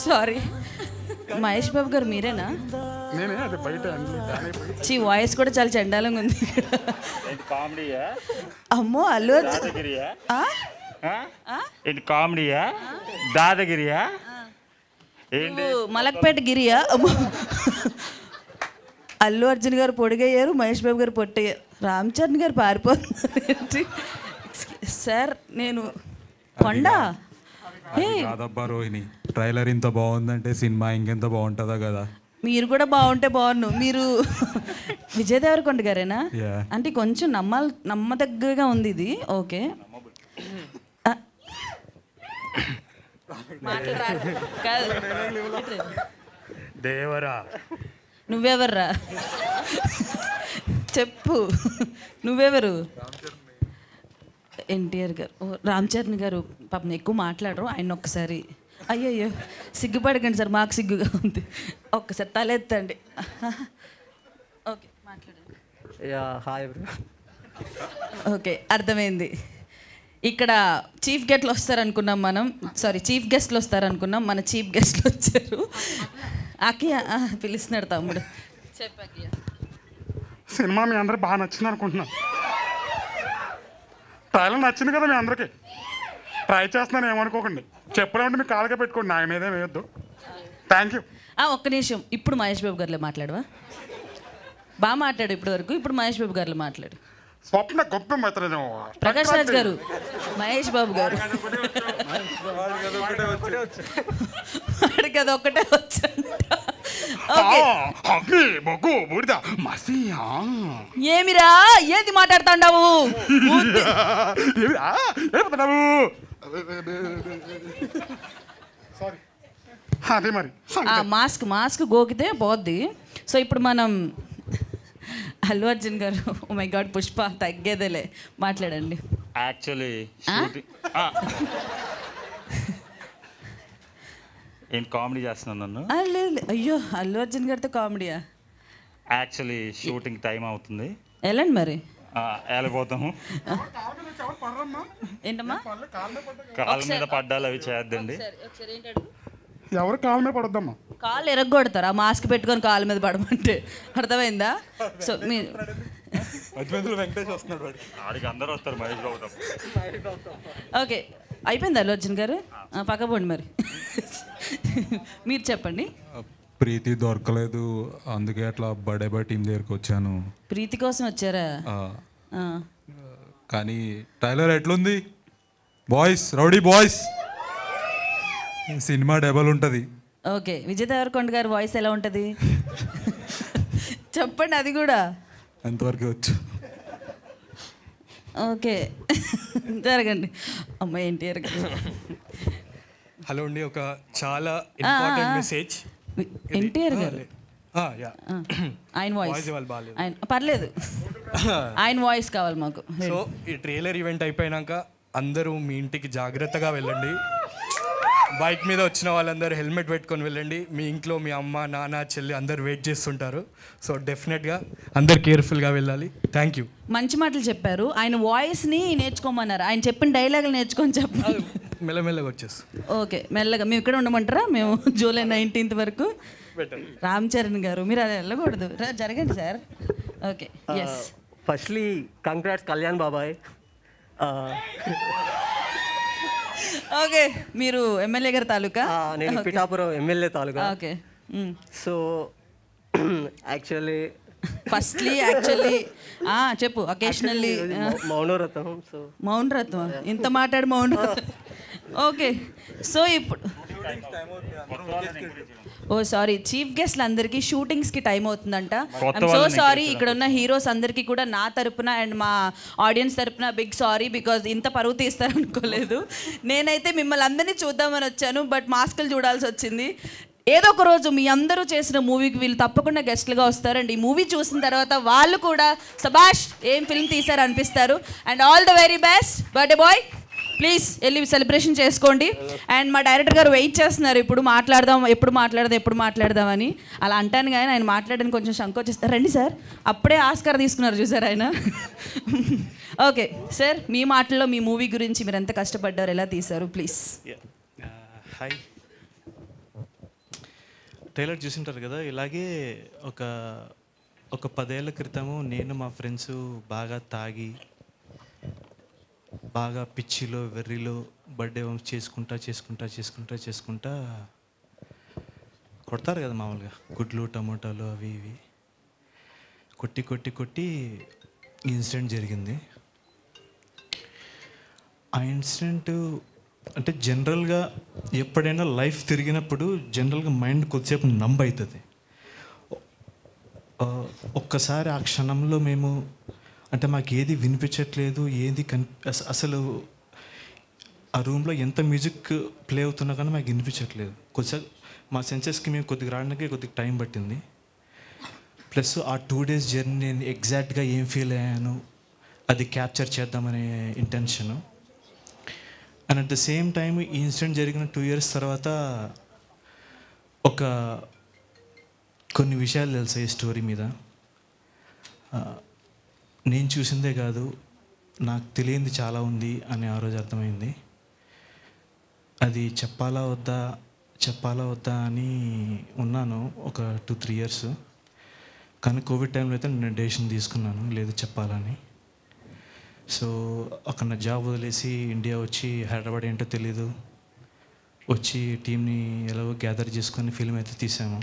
సారీ, మహేష్ బాబు గారు మీరేనా? చీ, వాయిస్ కూడా చాలా చండాలంగా ఉంది. అమ్మో, అల్లు కామెడీయా, దాదాగిరియా, మలక్పేట గిరియా? అల్లు అర్జున్ గారు పొడిగయ్యారు, మహేష్ బాబు గారు పొట్టయ్యారు, రామ్ చరణ్ గారు పారిపోతున్నారు. సార్ నేను కొండ కాదబ్బా రోహిణి, ట్రైలర్ ఇంత బాగుందంటే సినిమా ఇంకెంత బాగుంటుందా కదా. మీరు కూడా బాగుంటే బాగున్నాను. మీరు విజయ్ దేవరకొండ గారేనా? అంటే కొంచెం నమ్మదగ్గగా ఉంది ఇది. ఓకే, దేవరా, నువ్వెవర్రా చెప్పు, నువ్వెవరు? ఎన్టీఆర్ గారు, రామ్ చరణ్ గారు పాపం ఎక్కువ మాట్లాడరు, ఆయన ఒక్కసారి. అయ్యయ్యో, సిగ్గుపడకండి సార్, మాకు సిగ్గుగా ఉంది. ఒక్కసారి తలెత్తండి. ఓకే, మాట్లాడండి. ఓకే, అర్థమైంది. ఇక్కడ చీఫ్ గెస్ట్లు వస్తారనుకున్నాం మనం, సారీ చీఫ్ గెస్ట్లు వస్తారనుకున్నాం, మన చీఫ్ గెస్ట్లు వచ్చారు. అకియ పిలుస్తున్నాడు తమ్ముడు. చెప్పకియ, సినిమా మీ అందరికి బాగా నచ్చింది అనుకుంటున్నాను. ట్రైలర్ నచ్చింది కదా మీ అందరికీ. ట్రై చేస్తున్నాను, ఏమనుకోకండి. చెప్పడం మీకు కాళ్ళగా పెట్టుకోండి, నా మీదే వేయొద్దు. Thank you. ఒక్క నిమిషం, ఇప్పుడు మహేష్ బాబు గారిలో మాట్లాడవా? బాగా మాట్లాడు ఇప్పటి వరకు, ఇప్పుడు మహేష్ బాబు గారిలో మాట్లాడు. స్వప్న గొప్ప మాత్రం ప్రకాష్ రాజ్ గారు, మహేష్ బాబు గారు వాడికి అది ఒక్కటే వచ్చంట. ఏమిరా, ఏంది మాట్లాడుతాండావు? అదే మరి మాస్క్ గోకితే పోద్ది. సో ఇప్పుడు మనం అల్లు అర్జున్ గారు, ఓ మై గాడ్, పుష్ప తగ్గేదేలే, మాట్లాడండి. యాక్చువల్లీ ఏంటి కామెడీ చేస్తున్నాను నన్ను? లేదు, అయ్యో, అల్లు అర్జున్ గారితో కామెడీయా? యాక్చువల్లీ షూటింగ్ టైం అవుతుంది, వెళ్ళండి మరి. వెళ్ళిపోతాము. ఏంటమ్మా, కాళ్ళ మీద పడ్డాలు అవి చేద్దండి. ఎవరు కాళ్ళ మీద పడొద్దమ్మా, కాళ్ళు ఎరగొడతారు ఆ మాస్క్ పెట్టుకొని కాళ్ళ మీద పడమంటే. అర్థమైందా? సో మీరు వెంకటేష్ వస్తున్నాడు, ఆడికి అందరూ వస్తారు, మహేష్ బాబు. ఓకే, అయిపోయింది అల్లు అర్జున్ గారు, పక్కపోండి మరి. మీరు చెప్పండి. ప్రీతి దొరకలేదు, అందుకే అట్లా బడే టీం దగ్గరికి వచ్చాను. ప్రీతి కోసం వచ్చారా? కానీ ట్రైలర్ ఎట్లుంది boys, rowdy boys? Cinema double ఉంటుంది. ఓకే, విజయ్ దేవరకొండ గారి వాయిస్ ఎలా ఉంటుంది చెప్పండి, అది కూడా ఎంతవరకు వచ్చు. ఓకే, జరగండి. అమ్మాయి ఎన్టీఆర్ గారు. హలో అండి, ఒక చాలా ఇంపార్టెంట్ మెసేజ్. ఎన్టీఆర్ గారు, ఆయన వాయిస్ పర్లేదు, ఆయన వాయిస్ కావాలి మాకు. సో ఈ ట్రైలర్ ఈవెంట్ అయిపోయినాక అందరూ మీ ఇంటికి జాగ్రత్తగా వెళ్ళండి. బైక్ మీద వచ్చిన వాళ్ళందరూ హెల్మెట్ పెట్టుకొని వెళ్ళండి. మీ ఇంట్లో మీ అమ్మ నాన్న చెల్లి అందరు వెయిట్ చేస్తుంటారు. సో డెఫినెట్గా అందరు కేర్ఫుల్గా వెళ్ళాలి. Thank you. మంచి మాటలు చెప్పారు. ఆయన వాయిస్ని నేర్చుకోమన్నారు. ఆయన చెప్పిన డైలాగులు నేర్చుకొని చెప్పారు. మెల్లమెల్లగా వచ్చేసి ఓకే, మెల్లగా. మేము ఇక్కడ ఉండమంటారా? మేము జూలై 19th వరకు. రామ్ చరణ్ గారు మీరు అలా వెళ్ళకూడదు, జరగండి sir. Okay, yes. Firstly congrats Kalyan బాబాయ్. ఓకే, మీరు ఎమ్మెల్యే గారి తాలూకా? నేను పిఠాపురం ఎమ్మెల్యే తాలూకా. ఓకే. సో యాక్చువల్లీ చెప్పు. అకేషనల్లీ మౌనవ్రతం. సో మౌనరత్వం ఇంత మాట్లాడు మౌనరత్వం. ఓకే, సో ఇప్పుడు సారీ, చీఫ్ గెస్ట్లు అందరికీ షూటింగ్స్కి టైం అవుతుందంట. I'm so sorry. ఇక్కడ ఉన్న హీరోస్ అందరికీ కూడా నా తరపున అండ్ మా ఆడియన్స్ తరపున బిగ్ సారీ, బికాజ్ ఇంత పరువు తీస్తారనుకోలేదు. నేనైతే మిమ్మల్ని అందరినీ చూద్దామని వచ్చాను, బట్ మాస్కులు చూడాల్సి వచ్చింది. ఏదో ఒక రోజు మీ అందరూ చేసిన మూవీకి వీళ్ళు తప్పకుండా గెస్ట్లుగా వస్తారు. అండ్ ఈ మూవీ చూసిన తర్వాత వాళ్ళు కూడా సబాష్ ఏం ఫిల్మ్ తీశారు అనిపిస్తారు. And all the very best birthday boy. Please వెళ్ళి సెలబ్రేషన్ చేసుకోండి. అండ్ మా డైరెక్టర్ గారు వెయిట్ చేస్తున్నారు, ఎప్పుడు మాట్లాడదామని. అలా అంటాను కానీ ఆయన మాట్లాడడానికి కొంచెం సంకోచిస్తారు. రండి సార్, అప్పుడే ఆస్కార్ తీసుకున్నారు చూసారు ఆయన. ఓకే సార్, మీ మాటల్లో మీ మూవీ గురించి మీరు ఎంత కష్టపడ్డారు, ఎలా తీశారు, ప్లీజ్. హాయ్, ట్రైలర్ చూసింటారు కదా. ఇలాగే ఒక 10 ఏళ్ల క్రితము నేను మా ఫ్రెండ్స్ బాగా తాగి బాగా పిచ్చిలో వెర్రిలో బర్త్డే చేసుకుంటా కొడతారు కదా మామూలుగా, గుడ్లు టమోటాలు అవి ఇవి కొట్టి ఇన్సిడెంట్ జరిగింది. ఆ ఇన్సిడెంట్ అంటే జనరల్గా ఎప్పుడైనా లైఫ్ తిరిగినప్పుడు జనరల్గా మైండ్ కొద్దిసేపు నంబ్ అవుతుంది. ఒక్కసారి ఆ క్షణంలో మేము అంటే మాకు ఏది వినిపించట్లేదు, ఏది అసలు ఆ రూమ్లో ఎంత మ్యూజిక్ ప్లే అవుతున్నా కానీ మాకు వినిపించట్లేదు. కొద్దిసేపు మా సెన్సెస్కి మేము కొద్దిగా రావడానికి కొద్దిగా టైం పట్టింది. ప్లస్ ఆ 2 days జర్నీ నేను ఎగ్జాక్ట్గా ఏం ఫీల్ అయ్యాను అది క్యాప్చర్ చేద్దామనే intention. And at the same time ఈ ఇన్సిడెంట్ జరిగిన 2 years తర్వాత కొన్ని విషయాలు తెలుసాయి ఈ స్టోరీ మీద. నేను చూసిందే కాదు, నాకు తెలియంది చాలా ఉంది అని ఆ రోజు అర్థమైంది. అది చెప్పాలా వద్దా అని ఉన్నాను ఒక 2-3 years. కానీ కోవిడ్ టైంలో అయితే నేను డెసిషన్ తీసుకున్నాను, లేదు చెప్పాలని. సో అక్కడ నా జాబ్ వదిలేసి ఇండియా వచ్చి హైదరాబాద్ ఏంటో తెలీదు వచ్చి టీంని ఎలాగో గ్యాదర్ చేసుకొని ఫిల్మ్ అయితే తీసాము.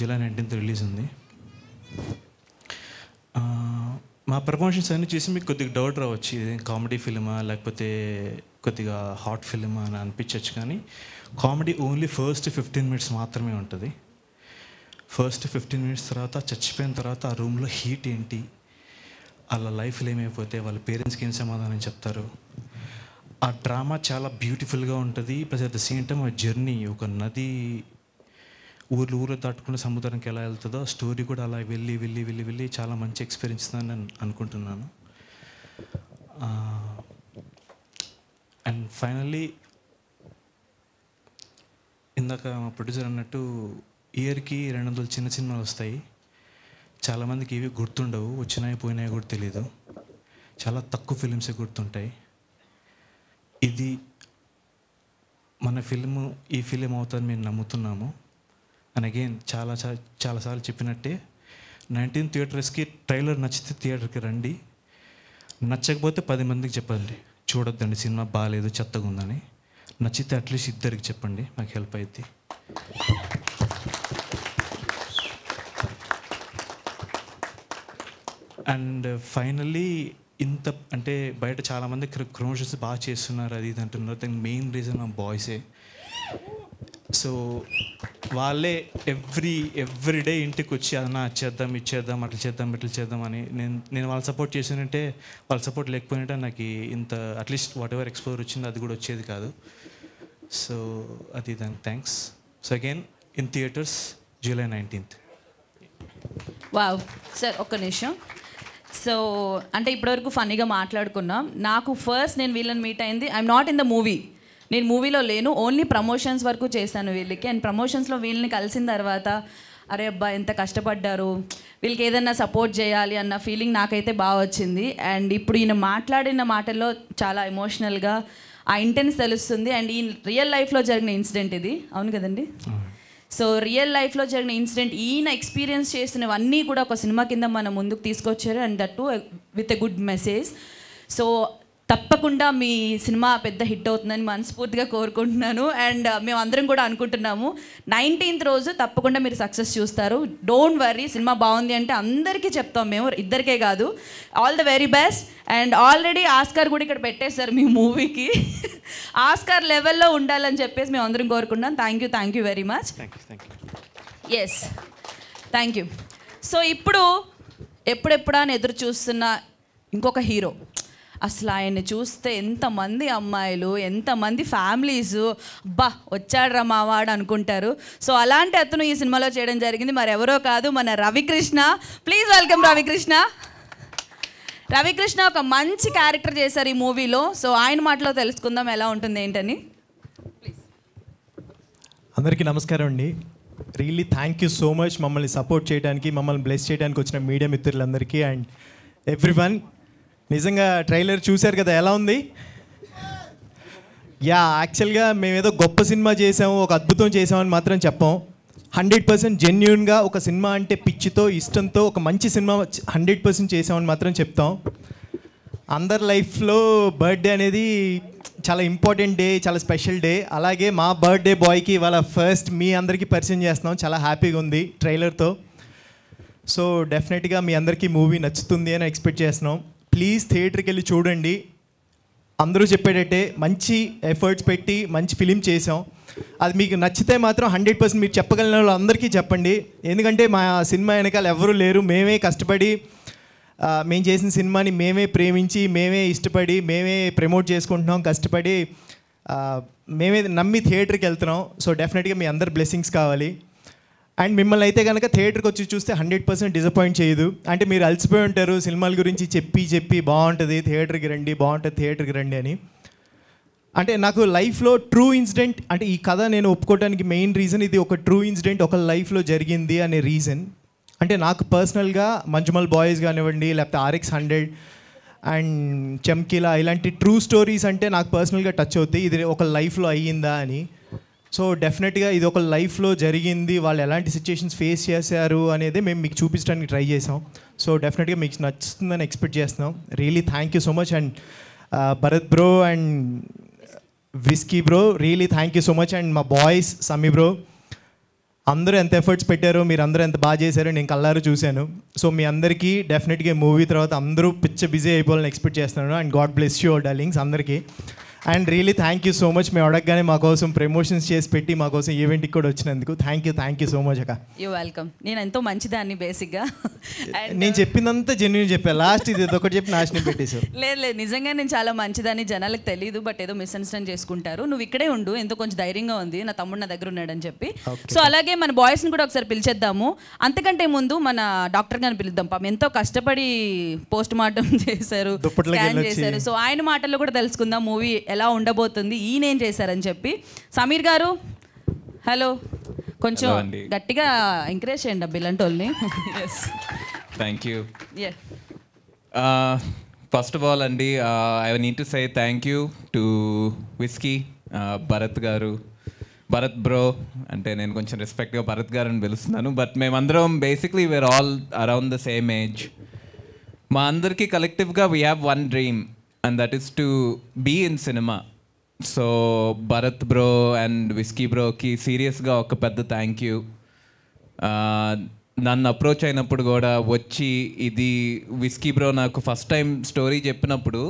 జూలై 19th రిలీజ్ ఉంది. మా ప్రమోషన్స్ అన్నీ చూసి మీకు కొద్దిగా డౌట్ రావచ్చు, ఇది కామెడీ ఫిల్మా లేకపోతే కొద్దిగా హాట్ ఫిల్మా అని అనిపించవచ్చు. కానీ కామెడీ ఓన్లీ ఫస్ట్ 15 minutes మాత్రమే ఉంటుంది. ఫస్ట్ 15 minutes తర్వాత చచ్చిపోయిన తర్వాత ఆ రూమ్లో హీట్ ఏంటి, వాళ్ళ లైఫ్లో ఏమైపోతే వాళ్ళ పేరెంట్స్కి ఏం సమాధానం చెప్తారు, ఆ డ్రామా చాలా బ్యూటిఫుల్గా ఉంటుంది. Plus at the same time ఆ జర్నీ, ఒక నది ఊర్లో దాటుకుని సముద్రానికి ఎలా వెళ్తుందో స్టోరీ కూడా అలా వెళ్ళి చాలా మంచి ఎక్స్పీరియన్స్ అని అనుకుంటున్నాను. అండ్ ఫైనల్లీ ఇందాక మా ప్రొడ్యూసర్ అన్నట్టు ఇయర్కి 200 చిన్న సినిమాలు వస్తాయి. చాలామందికి ఇవి గుర్తుండవు, వచ్చినాయి పోయినాయి కూడా తెలీదు. చాలా తక్కువ ఫిలిమ్సే గుర్తుంటాయి. ఇది మన ఫిల్ము, ఈ ఫిలిం అవుతుందని మేము నమ్ముతున్నాము. అండ్ అగైన్ చాలాసార్లు చెప్పినట్టే 19 theatersకి ట్రైలర్ నచ్చితే థియేటర్కి రండి, నచ్చకపోతే 10 మందికి చెప్పండి చూడొద్దండి సినిమా బాగాలేదు చెత్తగా ఉందని. నచ్చితే అట్లీస్ట్ 2 చెప్పండి, మాకు హెల్ప్ అవుతుంది. అండ్ ఫైనల్లీ ఇంత అంటే బయట చాలామంది ప్రమోషన్స్ బాగా చేస్తున్నారు అది ఇది అంటున్నారు. దానికి మెయిన్ రీజన్ మా బాయ్సే. సో వాళ్ళే ఎవ్రీ డే ఇంటికి వచ్చి అన్నా చేద్దాం ఇచ్చేద్దాం అట్లా చేద్దాం ఇట్లా చేద్దాం అని నేను వాళ్ళు సపోర్ట్ చేసినట్టే, వాళ్ళ సపోర్ట్ లేకపోయినట్టే నాకు ఇంత అట్లీస్ట్ వాట్ ఎవర్ ఎక్స్పోజర్ వచ్చిందో అది కూడా వచ్చేది కాదు. సో అది దానికి thanks. So again in theatres July 19th. Wow sir, ఒక్క నిమిషం. సో అంటే ఇప్పటివరకు ఫన్నీగా మాట్లాడుకున్నాం. నాకు ఫస్ట్ నేను వీళ్ళని మీట్ అయింది, I'm not in the movie, నేను మూవీలో లేను, ఓన్లీ ప్రమోషన్స్ వరకు చేశాను వీళ్ళకి. అండ్ ప్రమోషన్స్లో వీళ్ళని కలిసిన తర్వాత అరే అబ్బా ఎంత కష్టపడ్డారు, వీళ్ళకి ఏదైనా సపోర్ట్ చేయాలి అన్న ఫీలింగ్ నాకైతే బాగా వచ్చింది. అండ్ ఇప్పుడు ఈయన మాట్లాడిన మాటల్లో చాలా ఎమోషనల్గా ఆ ఇంటెన్స్ తెలుస్తుంది. అండ్ ఈ రియల్ లైఫ్లో జరిగిన ఇన్సిడెంట్ ఇది, అవును కదండి? సో రియల్ లైఫ్లో జరిగిన ఇన్సిడెంట్, ఈయన ఎక్స్పీరియన్స్ చేసినవన్నీ కూడా ఒక సినిమా కింద మన ముందుకు తీసుకొచ్చారు. And that to with a good message. So తప్పకుండా మీ సినిమా పెద్ద హిట్ అవుతుందని మనస్ఫూర్తిగా కోరుకుంటున్నాను. అండ్ మేము అందరం కూడా అనుకుంటున్నాము 19th రోజు తప్పకుండా మీరు సక్సెస్ చూస్తారు. డోంట్ వర్రీ, సినిమా బాగుంది అంటే అందరికీ చెప్తాం మేము, ఇద్దరికే కాదు. All the very best. And already Oscar కూడా ఇక్కడ పెట్టేశారు మీ మూవీకి. ఆస్కార్ లెవెల్లో ఉండాలని చెప్పేసి మేము అందరం కోరుకుంటున్నాం. Thank you very much. Yes, thank you. So ఇప్పుడు ఎప్పుడెప్పుడా అని ఎదురు చూస్తున్న ఇంకొక హీరో, అసలు ఆయన్ని చూస్తే ఎంతమంది అమ్మాయిలు, ఎంతమంది ఫ్యామిలీస్ బా వచ్చాడ్రా మావాడు అనుకుంటారు. సో అలాంటి అతను ఈ సినిమాలో చేయడం జరిగింది, మరి ఎవరో కాదు మన రవికృష్ణ. Please welcome Ravikrishna. రవికృష్ణ ఒక మంచి క్యారెక్టర్ చేశారు ఈ మూవీలో. సో ఆయన మాటలో తెలుసుకుందాం ఎలా ఉంటుంది ఏంటని. అందరికీ నమస్కారం అండి. Really thank you so much మమ్మల్ని సపోర్ట్ చేయడానికి, మమ్మల్ని బ్లెస్ చేయడానికి వచ్చిన మీడియా మిత్రులందరికీ అండ్ ఎవ్రీవన్. నిజంగా ట్రైలర్ చూశారు కదా, ఎలా ఉంది? యాక్చువల్గా మేమేదో గొప్ప సినిమా చేసాము, ఒక అద్భుతం చేసామని మాత్రం చెప్పాం. 100% జెన్యూన్గా ఒక సినిమా అంటే పిచ్చితో, ఇష్టంతో ఒక మంచి సినిమా 100% చేసామని మాత్రం చెప్తాం. అందరి లైఫ్లో బర్త్డే అనేది చాలా ఇంపార్టెంట్ డే, చాలా స్పెషల్ డే. అలాగే మా బర్త్డే బాయ్కి ఇవాళ ఫస్ట్ మీ అందరికీ పరిచయం చేస్తున్నాం. చాలా హ్యాపీగా ఉంది ట్రైలర్తో. సో డెఫినెట్గా మీ అందరికీ మూవీ నచ్చుతుంది అని ఎక్స్పెక్ట్ చేస్తున్నాం. ప్లీజ్ థియేటర్కి వెళ్ళి చూడండి. అందరూ చెప్పేటట్టే మంచి ఎఫర్ట్స్ పెట్టి మంచి ఫిలిం చేసాం. అది మీకు నచ్చితే మాత్రం 100% మీరు చెప్పగలిగిన వాళ్ళు అందరికీ చెప్పండి. ఎందుకంటే మా సినిమా వెనకాల ఎవరూ లేరు, మేమే కష్టపడి మేము చేసిన సినిమాని మేమే ప్రేమించి, మేమే ఇష్టపడి, మేమే ప్రమోట్ చేసుకుంటున్నాం, కష్టపడి మేమే నమ్మి థియేటర్కి వెళ్తున్నాం. సో డెఫినెట్గా మీ అందరి బ్లెస్సింగ్స్ కావాలి. అండ్ మిమ్మల్ని అయితే కనుక థియేటర్కి వచ్చి చూస్తే 100% డిసప్పాయింట్ చేయదు. అంటే మీరు అలసిపోయి ఉంటారు సినిమాల గురించి చెప్పి బాగుంటుంది థియేటర్కి రండి, బాగుంటుంది థియేటర్కి రండి అని. అంటే నాకు లైఫ్లో ట్రూ ఇన్సిడెంట్, అంటే ఈ కథ నేను ఒప్పుకోవడానికి మెయిన్ రీజన్ ఇది ఒక ట్రూ ఇన్సిడెంట్ ఒక లైఫ్లో జరిగింది అనే రీజన్. అంటే నాకు పర్సనల్గా మంజుమల్ బాయ్స్ కానివ్వండి, లేకపోతే RX100 అండ్ చమ్కీలా ఇలాంటి ట్రూ స్టోరీస్ అంటే నాకు పర్సనల్గా టచ్ అవుతాయి. ఇది ఒక లైఫ్లో అయ్యిందా అని. సో డెఫినెట్గా ఇది ఒక లైఫ్లో జరిగింది, వాళ్ళు ఎలాంటి సిచ్యుయేషన్స్ ఫేస్ చేశారు అనేది మేము మీకు చూపించడానికి ట్రై చేసాం. సో డెఫినెట్గా మీకు నచ్చుతుందని ఎక్స్పెక్ట్ చేస్తున్నాం. Really thank you so much. And Bharat bro and whisky bro, really thank you so much. And మా బాయ్స్ సమ్మీ బ్రో, అందరూ ఎంత ఎఫర్ట్స్ పెట్టారో, మీరు అందరూ ఎంత బాగా చేశారో నేను కళ్ళారు చూశాను. సో మీ అందరికీ డెఫినెట్గా మూవీ తర్వాత అందరూ బిజీ అయిపోవాలని ఎక్స్పెక్ట్ చేస్తున్నాను. And God bless you darlings అందరికీ. And really thank you so much. మేము అడగగానే మా కోసం ప్రమోషన్స్ చేసి పెట్టి మా కోసం ఈవెంట్కి కూడా వచ్చినందుకు థ్యాంక్ యూ సో మచ్ అక్క. You welcome. నేను ఎంతో మంచిదాన్ని బేసిక్గా. నేను చెప్పిందంతా జెన్యూన్ చెప్పాను, లాస్ట్ ఇది ఒకటి చెప్పి నాశనం పెట్టేశారు. లేదు నిజంగా నేను చాలా మంచిదాన్ని, జనాలకు తెలియదు, బట్ ఏదో మిస్అండర్స్టాండ్ చేసుకుంటారు. నువ్వు ఇక్కడే ఉండు, ఎంతో కొంచెం ధైర్యంగా ఉంది, నా తమ్ముడు నా దగ్గర ఉన్నాడని చెప్పి. సో అలాగే మన బాయ్స్ని కూడా ఒకసారి పిలిచేద్దాము. అంతకంటే ముందు మన డాక్టర్ గారిని పిలుద్దాం. పాపం ఎంతో కష్టపడి పోస్ట్ మార్టం చేశారు, స్కాన్ చేశారు. సో ఆయన మాటల్లో కూడా తెలుసుకుందాం మూవీ ఎలా ఉండబోతుంది, ఈయనేం చేశారని చెప్పి. సమీర్ గారు హలో, కొంచెం గట్టిగా ఎంకరేజ్ చేయండి అబ్బా ఇలాంటి వాళ్ళని. Thank you. First of all అండి, I need to say thank you to Whisky, Bharat గారు, భరత్ బ్రో అంటే నేను కొంచెం రెస్పెక్ట్గా భరత్ గారు అని పిలుస్తున్నాను. బట్ మేమందరం basically we are all around the same age. మా అందరికీ కలెక్టివ్గా we have one dream and that is to be in cinema. So Bharat bro and Whisky బ్రోకి సీరియస్గా ఒక పెద్ద థ్యాంక్ యూ. నన్ను అప్రోచ్ అయినప్పుడు కూడా వచ్చి, ఇది విస్కీ బ్రో నాకు ఫస్ట్ టైం స్టోరీ చెప్పినప్పుడు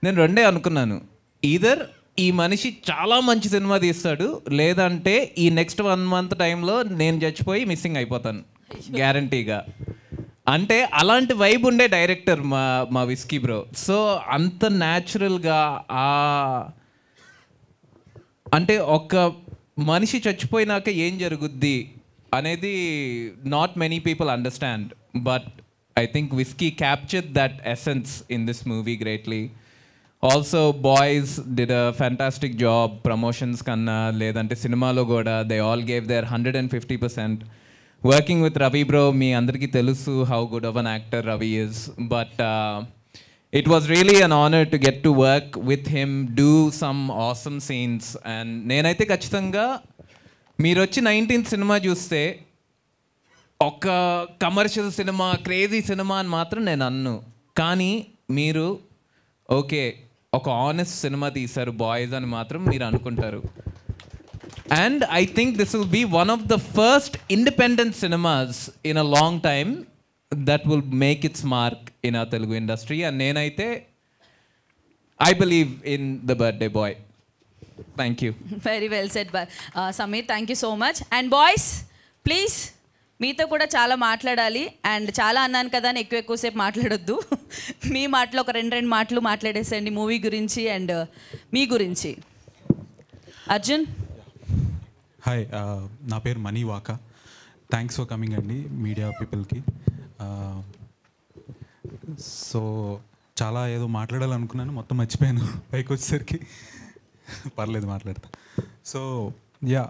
నేను రెండే అనుకున్నాను, ఈదర్ ఈ మనిషి చాలా మంచి సినిమా తీస్తాడు, లేదంటే ఈ నెక్స్ట్ 1 month టైంలో నేను చచ్చిపోయి మిస్సింగ్ అయిపోతాను గ్యారంటీగా. అంటే అలాంటి వైబ్ ఉండే డైరెక్టర్ మా విస్కీ బ్రో. సో అంత న్యాచురల్గా అంటే ఒక మనిషి చచ్చిపోయినాక ఏం జరుగుద్ది అనేది not many people understand, but I think Whisky captured that essence in this movie greatly. Also boys did a fantastic job promotions కన్నా లేదంటే సినిమాలో కూడా they all gave their 150%. Working with Ravi bro, మీ అందరికీ తెలుసు how good of an actor Ravi is, but it was really an honor to get to work with him, do some awesome scenes. And నేనైతే ఖచ్చితంగా మీరు వచ్చి 19th సినిమా చూస్తే ఒక కమర్షియల్ సినిమా, క్రేజీ సినిమా అని మాత్రం నేను అన్ను. కానీ మీరు ఓకే ఒక ఆనెస్ట్ సినిమా తీశారు బాయ్స్ అని మాత్రం మీరు అనుకుంటారు. And I think this will be one of the first independent cinemas in a long time that will make its mark in our Telugu industry. And nenaithe I believe in the birthday boy. Thank you. Very well said, Samir. Thank you so much. And boys, please, మీతో కూడా చాలా మాట్లాడాలి. అండ్ చాలా అన్నాను కదా అని ఎక్కువసేపు మాట్లాడొద్దు. మీ మాటలో ఒక రెండు మాటలు మాట్లాడేసేయండి మూవీ గురించి అండ్ మీ గురించి. అర్జున్. హాయ్, నా పేరు Mani Vaka. Thanks for coming అండి మీడియా పీపుల్కి. సో చాలా ఏదో మాట్లాడాలనుకున్నాను, మొత్తం మర్చిపోయాను పైకి వచ్చేసరికి. పర్లేదు మాట్లాడతా. సో యా,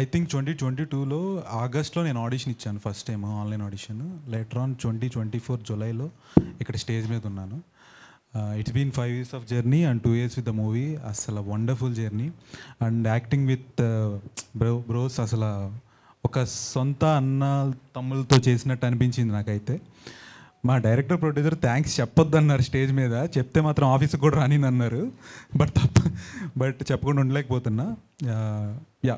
ఐ థింక్ 2022లో ఆగస్ట్లో నేను ఆడిషన్ ఇచ్చాను first time, online audition. Later on 2024 జూలైలో ఇక్కడ స్టేజ్ మీద ఉన్నాను. It's been 5 years of journey and 2 years with the movie. అసలు wonderful journey. And acting with bros అసలు ఒక సొంత అన్న తమ్ములతో చేసినట్టు అనిపించింది నాకైతే. మా డైరెక్టర్ ప్రొడ్యూసర్ థ్యాంక్స్ చెప్పొద్దు అన్నారు స్టేజ్ మీద, చెప్తే మాత్రం ఆఫీస్కి కూడా రాని అన్నారు. బట్ చెప్పకుండా ఉండలేకపోతున్నా. Yeah,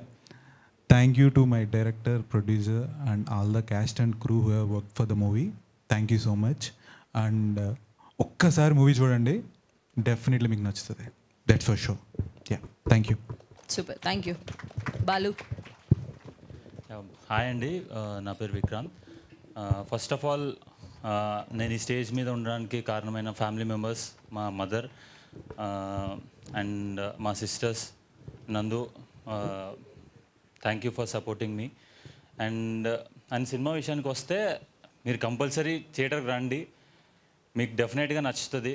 thank you to my director, producer and all the cast and crew who have work for the movie. Thank you so much. And ఒక్కసారి మూవీ చూడండి, డెఫినెట్లీ మీకు నచ్చుతుంది. That's for sure. Yeah, thank you. Super, thank you. Balu. Hi అండి, నా పేరు విక్రాంత్. ఫస్ట్ ఆఫ్ ఆల్ నేను ఈ స్టేజ్ మీద ఉండడానికి కారణమైన ఫ్యామిలీ మెంబర్స్, మా మదర్ అండ్ మా సిస్టర్స్, నందు. Thank you for supporting me. And cinema విషయానికి వస్తే మీరు కంపల్సరీ థియేటర్కి రండి, మీకు డెఫినెట్గా నచ్చుతుంది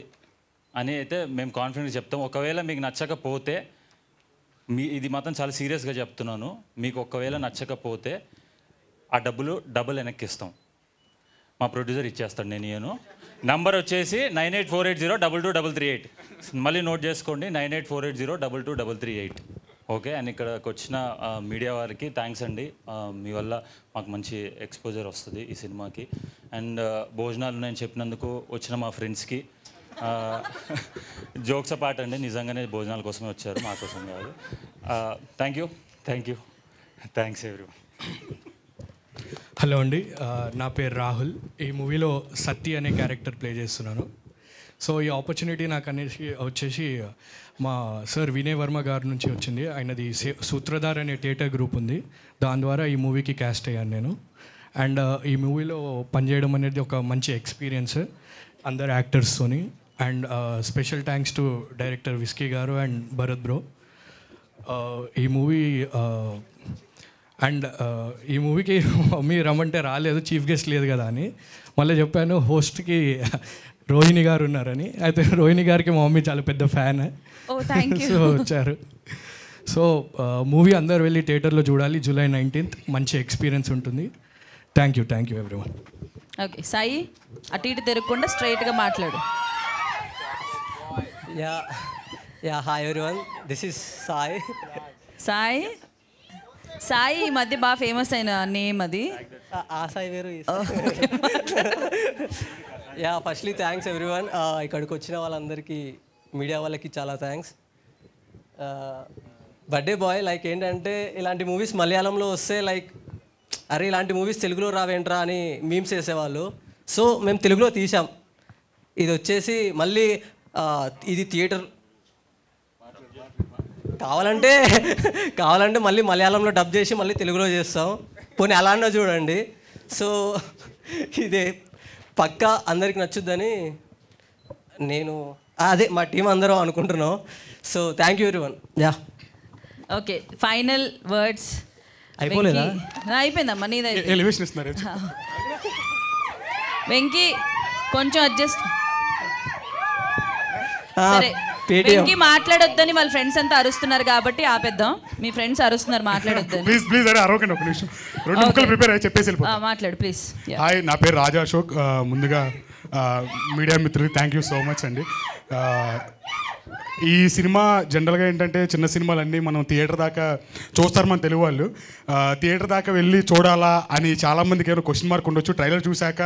అని అయితే మేము కాన్ఫిడెంట్గా చెప్తాం. ఒకవేళ మీకు నచ్చకపోతే, ఇది మాత్రం చాలా సీరియస్గా చెప్తున్నాను, మీకు ఒకవేళ నచ్చకపోతే ఆ డబుల్ వెనక్కి ఇస్తాం. మా ప్రొడ్యూసర్ ఇచ్చేస్తాడు, నేను నంబర్ వచ్చేసి 9848022338. మళ్ళీ నోట్ చేసుకోండి, 9848022338. ఓకే. అండ్ ఇక్కడికి వచ్చిన మీడియా వారికి థ్యాంక్స్ అండి. మీ వల్ల మాకు మంచి ఎక్స్పోజర్ వస్తుంది ఈ సినిమాకి. అండ్ భోజనాలు నేను చెప్పినందుకు వచ్చిన మా ఫ్రెండ్స్కి జోక్స్ అపార్ట్ అండి, నిజంగానే భోజనాల కోసమే వచ్చారు, మా కోసం కాదు. Thank you. Thanks everyone. Hello అండి, నా పేరు రాహుల్. ఈ మూవీలో సత్తి అనే క్యారెక్టర్ ప్లే చేస్తున్నాను. సో ఈ ఆపర్చునిటీ నాకు అనేసి వచ్చేసి మా సార్ వినయ్ వర్మ గారి నుంచి వచ్చింది. ఆయనది సూత్రధార్ అనే థియేటర్ గ్రూప్ ఉంది, దాని ద్వారా ఈ మూవీకి క్యాస్ట్ అయ్యాను నేను. అండ్ ఈ మూవీలో పనిచేయడం అనేది ఒక మంచి ఎక్స్పీరియన్స్ అందరు యాక్టర్స్తోని. And special thanks to director Whisky గారు అండ్ భరత్ బ్రో. ఈ మూవీ అండ్ ఈ మూవీకి మమ్మీ రమ్మంటే రాలేదు, చీఫ్ గెస్ట్ లేదు కదా అని. మళ్ళీ చెప్పాను హోస్ట్కి రోహిణి గారు ఉన్నారని. అయితే రోహిణి గారికి మా మమ్మీ చాలా పెద్ద ఫ్యాన్, సో వచ్చారు. సో మూవీ అందరు వెళ్ళి థియేటర్లో చూడాలి. July 19th మంచి ఎక్స్పీరియన్స్ ఉంటుంది. Thank you everyone. Okay Sai, అటు ఇటు తిరగకుండా స్ట్రైట్గా మాట్లాడు. Yeah hi everyone, this is Sai. Sai ఈ మధ్య బాగా ఫేమస్ అయిన నేమ్ అది. ఆ సాయి వేరు. Yeah, firstly thanks everyone. ఇక్కడికి వచ్చిన వాళ్ళందరికీ, మీడియా వాళ్ళకి చాలా థ్యాంక్స్. బర్త్డే బాయ్ లైక్ ఏంటంటే, ఇలాంటి మూవీస్ మలయాళంలో వస్తే లైక్ అరే ఇలాంటి మూవీస్ తెలుగులో రావేంట్రా అని మీమ్స్ వేసేవాళ్ళు. సో మేము తెలుగులో తీసాం. ఇది వచ్చేసి మళ్ళీ ఇది థియేటర్ కావాలంటే మళ్ళీ మలయాళంలో డబ్ చేసి మళ్ళీ తెలుగులో చేస్తాం. పోనీ అలానే చూడండి. సో ఇదే పక్కా అందరికి నచ్చుద్దని నేను అదే మా టీం అందరం అనుకుంటున్నాం. So thank you everyone. Yeah, okay. Final words అయిపోలేదా? అయిపోయిందమ్మా, నీది ఎలివేషన్ ఇస్తున్నారు. వెంకీ కొంచెం అడ్జస్ట్. సరే పేటిఎం వెంకీ మాట్లాడొద్దని వాళ్ళ ఫ్రెండ్స్ అంతా అరుస్తున్నారు కాబట్టి ఆపేద్దాం. మీ ఫ్రెండ్స్ అరుస్తున్నారు మాట్లాడొద్దని. ప్లీజ్ అరే అరవకండి, ఒక నిమిషం 2 ముక్కలు ప్రిపేర్ అయ్యి చెప్పేసి వెళ్ళిపో. మాట్లాడు ప్లీజ్. హాయ్, నా పేరు రాజా అశోక్. ముందుగా మీడియా మిత్రులకి థ్యాంక్ యూ సో మచ్ అండి. ఈ సినిమా జనరల్గా ఏంటంటే చిన్న సినిమాలన్నీ మనం థియేటర్ దాకా చూస్తారు మన తెలుగు వాళ్ళు. థియేటర్ దాకా వెళ్ళి చూడాలా అని చాలామందికి ఏమైనా క్వశ్చన్ మార్క్ ఉండొచ్చు. ట్రైలర్ చూశాక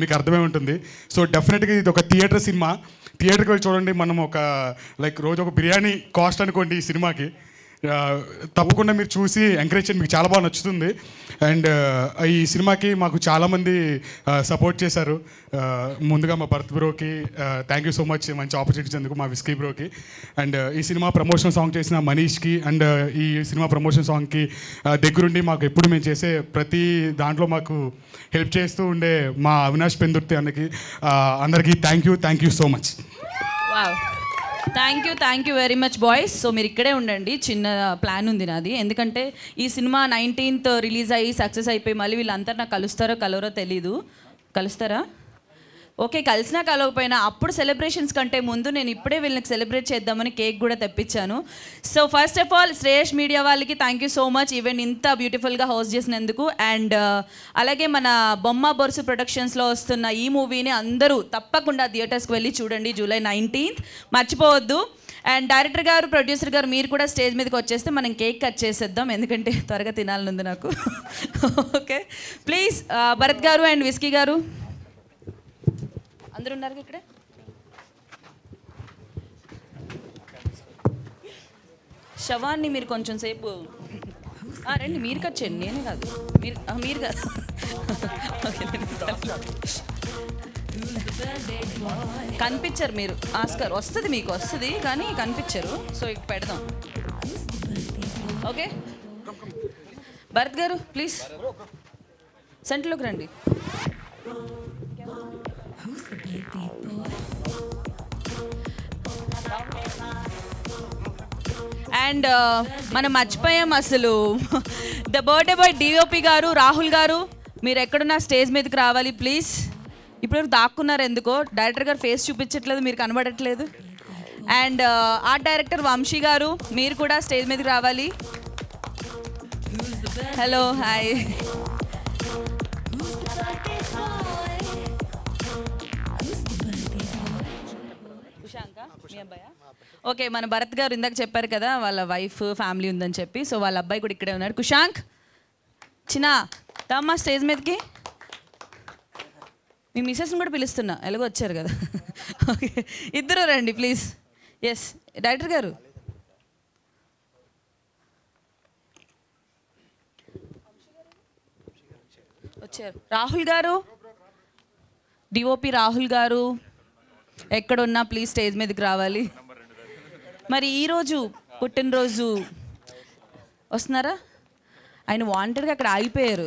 మీకు అర్థమై ఉంటుంది. సో డెఫినెట్గా ఇది ఒక థియేటర్ సినిమా. థియేటర్కి వెళ్ళి చూడండి. మనం ఒక రోజు ఒక బిర్యానీ కాస్ట్ అనుకోండి ఈ సినిమాకి. తప్పకుండా మీరు చూసి ఎంకరేజ్ చేయండి, మీకు చాలా బాగా నచ్చుతుంది. అండ్ ఈ సినిమాకి మాకు చాలామంది సపోర్ట్ చేశారు. ముందుగా మా భరత్ బ్రోకి థ్యాంక్ యూ సో మచ్, మంచి ఆపర్చునిటీ ఇచ్చేందుకు. మా విస్కీ బ్రోకి అండ్ ఈ సినిమా ప్రమోషన్ సాంగ్ చేసిన మనీష్కి అండ్ ఈ సినిమా ప్రమోషన్ సాంగ్కి దగ్గరుండి మాకు ఎప్పుడు మేము చేసే ప్రతి దాంట్లో మాకు హెల్ప్ చేస్తూ ఉండే మా అవినాష్ పెందుర్తి అన్నకి అందరికీ thank you so much. Thank you very much boys. So మీరు ఇక్కడే ఉండండి, చిన్న ప్లాన్ ఉంది నాది. ఎందుకంటే ఈ సినిమా 19th రిలీజ్ అయ్యి సక్సెస్ అయిపోయి మళ్ళీ వీళ్ళంతా నాకు కలుస్తారో కలవరో తెలీదు. కలుస్తారా? ఓకే, కలిసినా కలవకపోయినా అప్పుడు సెలబ్రేషన్స్ కంటే ముందు నేను ఇప్పుడే వీళ్ళకి సెలబ్రేట్ చేద్దామని కేక్ కూడా తెప్పించాను. So first of all Shreyas media వాళ్ళకి thank you so much, event ఇంత బ్యూటిఫుల్గా హోస్ట్ చేసినందుకు. అండ్ అలాగే మన బొమ్మ బొరుసు ప్రొడక్షన్స్లో వస్తున్న ఈ మూవీని అందరూ తప్పకుండా థియేటర్స్కి వెళ్ళి చూడండి. July 19th మర్చిపోవద్దు. అండ్ డైరెక్టర్ గారు, ప్రొడ్యూసర్ గారు మీరు కూడా స్టేజ్ మీదకి వచ్చేస్తే మనం కేక్ కట్ చేసేద్దాం, ఎందుకంటే త్వరగా తినాలనుంది నాకు. ఓకే ప్లీజ్ భరత్ గారు అండ్ విస్కీ గారు అందరూ ఉన్నారు ఇక్కడ. శవాన్ని మీరు కొంచెం సేపు రండి, మీరు కట్ చేయండి, నేనే కాదు, మీరు కాదు. కనిపించరు మీరు. ఆస్కార్ వస్తుంది, మీకు వస్తుంది కానీ కనిపించరు. సో ఇక పెడదాం. ఓకే భరత్ గారు ప్లీజ్ సెంటర్లోకి రండి. అండ్ మనం మర్చిపోయాం అసలు, ద బర్త్డే బాయ్ డిఓపి గారు, రాహుల్ గారు మీరు ఎక్కడున్నా స్టేజ్ మీదకి రావాలి ప్లీజ్. ఇప్పుడు దాక్కున్నారు ఎందుకో, డైరెక్టర్ గారు ఫేస్ చూపించట్లేదు, మీరు కనబడట్లేదు. అండ్ ఆర్ట్ డైరెక్టర్ వంశీ గారు మీరు కూడా స్టేజ్ మీదకి రావాలి. Hello hi. ఓకే, మన భరత్ గారు ఇందాక చెప్పారు కదా వాళ్ళ వైఫ్ ఫ్యామిలీ ఉందని చెప్పి. సో వాళ్ళ అబ్బాయి కూడా ఇక్కడే ఉన్నాడు. కుషాంక్ చిన్న తమ్మా స్టేజ్ మీదకి. మీ మిసెస్ని కూడా పిలుస్తున్నా, ఎలాగో వచ్చారు కదా. ఓకే ఇద్దరు రండి ప్లీజ్. ఎస్ డైరెక్టర్ గారు వచ్చారు. రాహుల్ గారు, డిఓపి రాహుల్ గారు ఎక్కడున్నా ప్లీజ్ స్టేజ్ మీదకి రావాలి. మరి ఈరోజు పుట్టినరోజు వస్తున్నారా? ఆయన వాంటెడ్గా అక్కడ ఆగిపోయారు.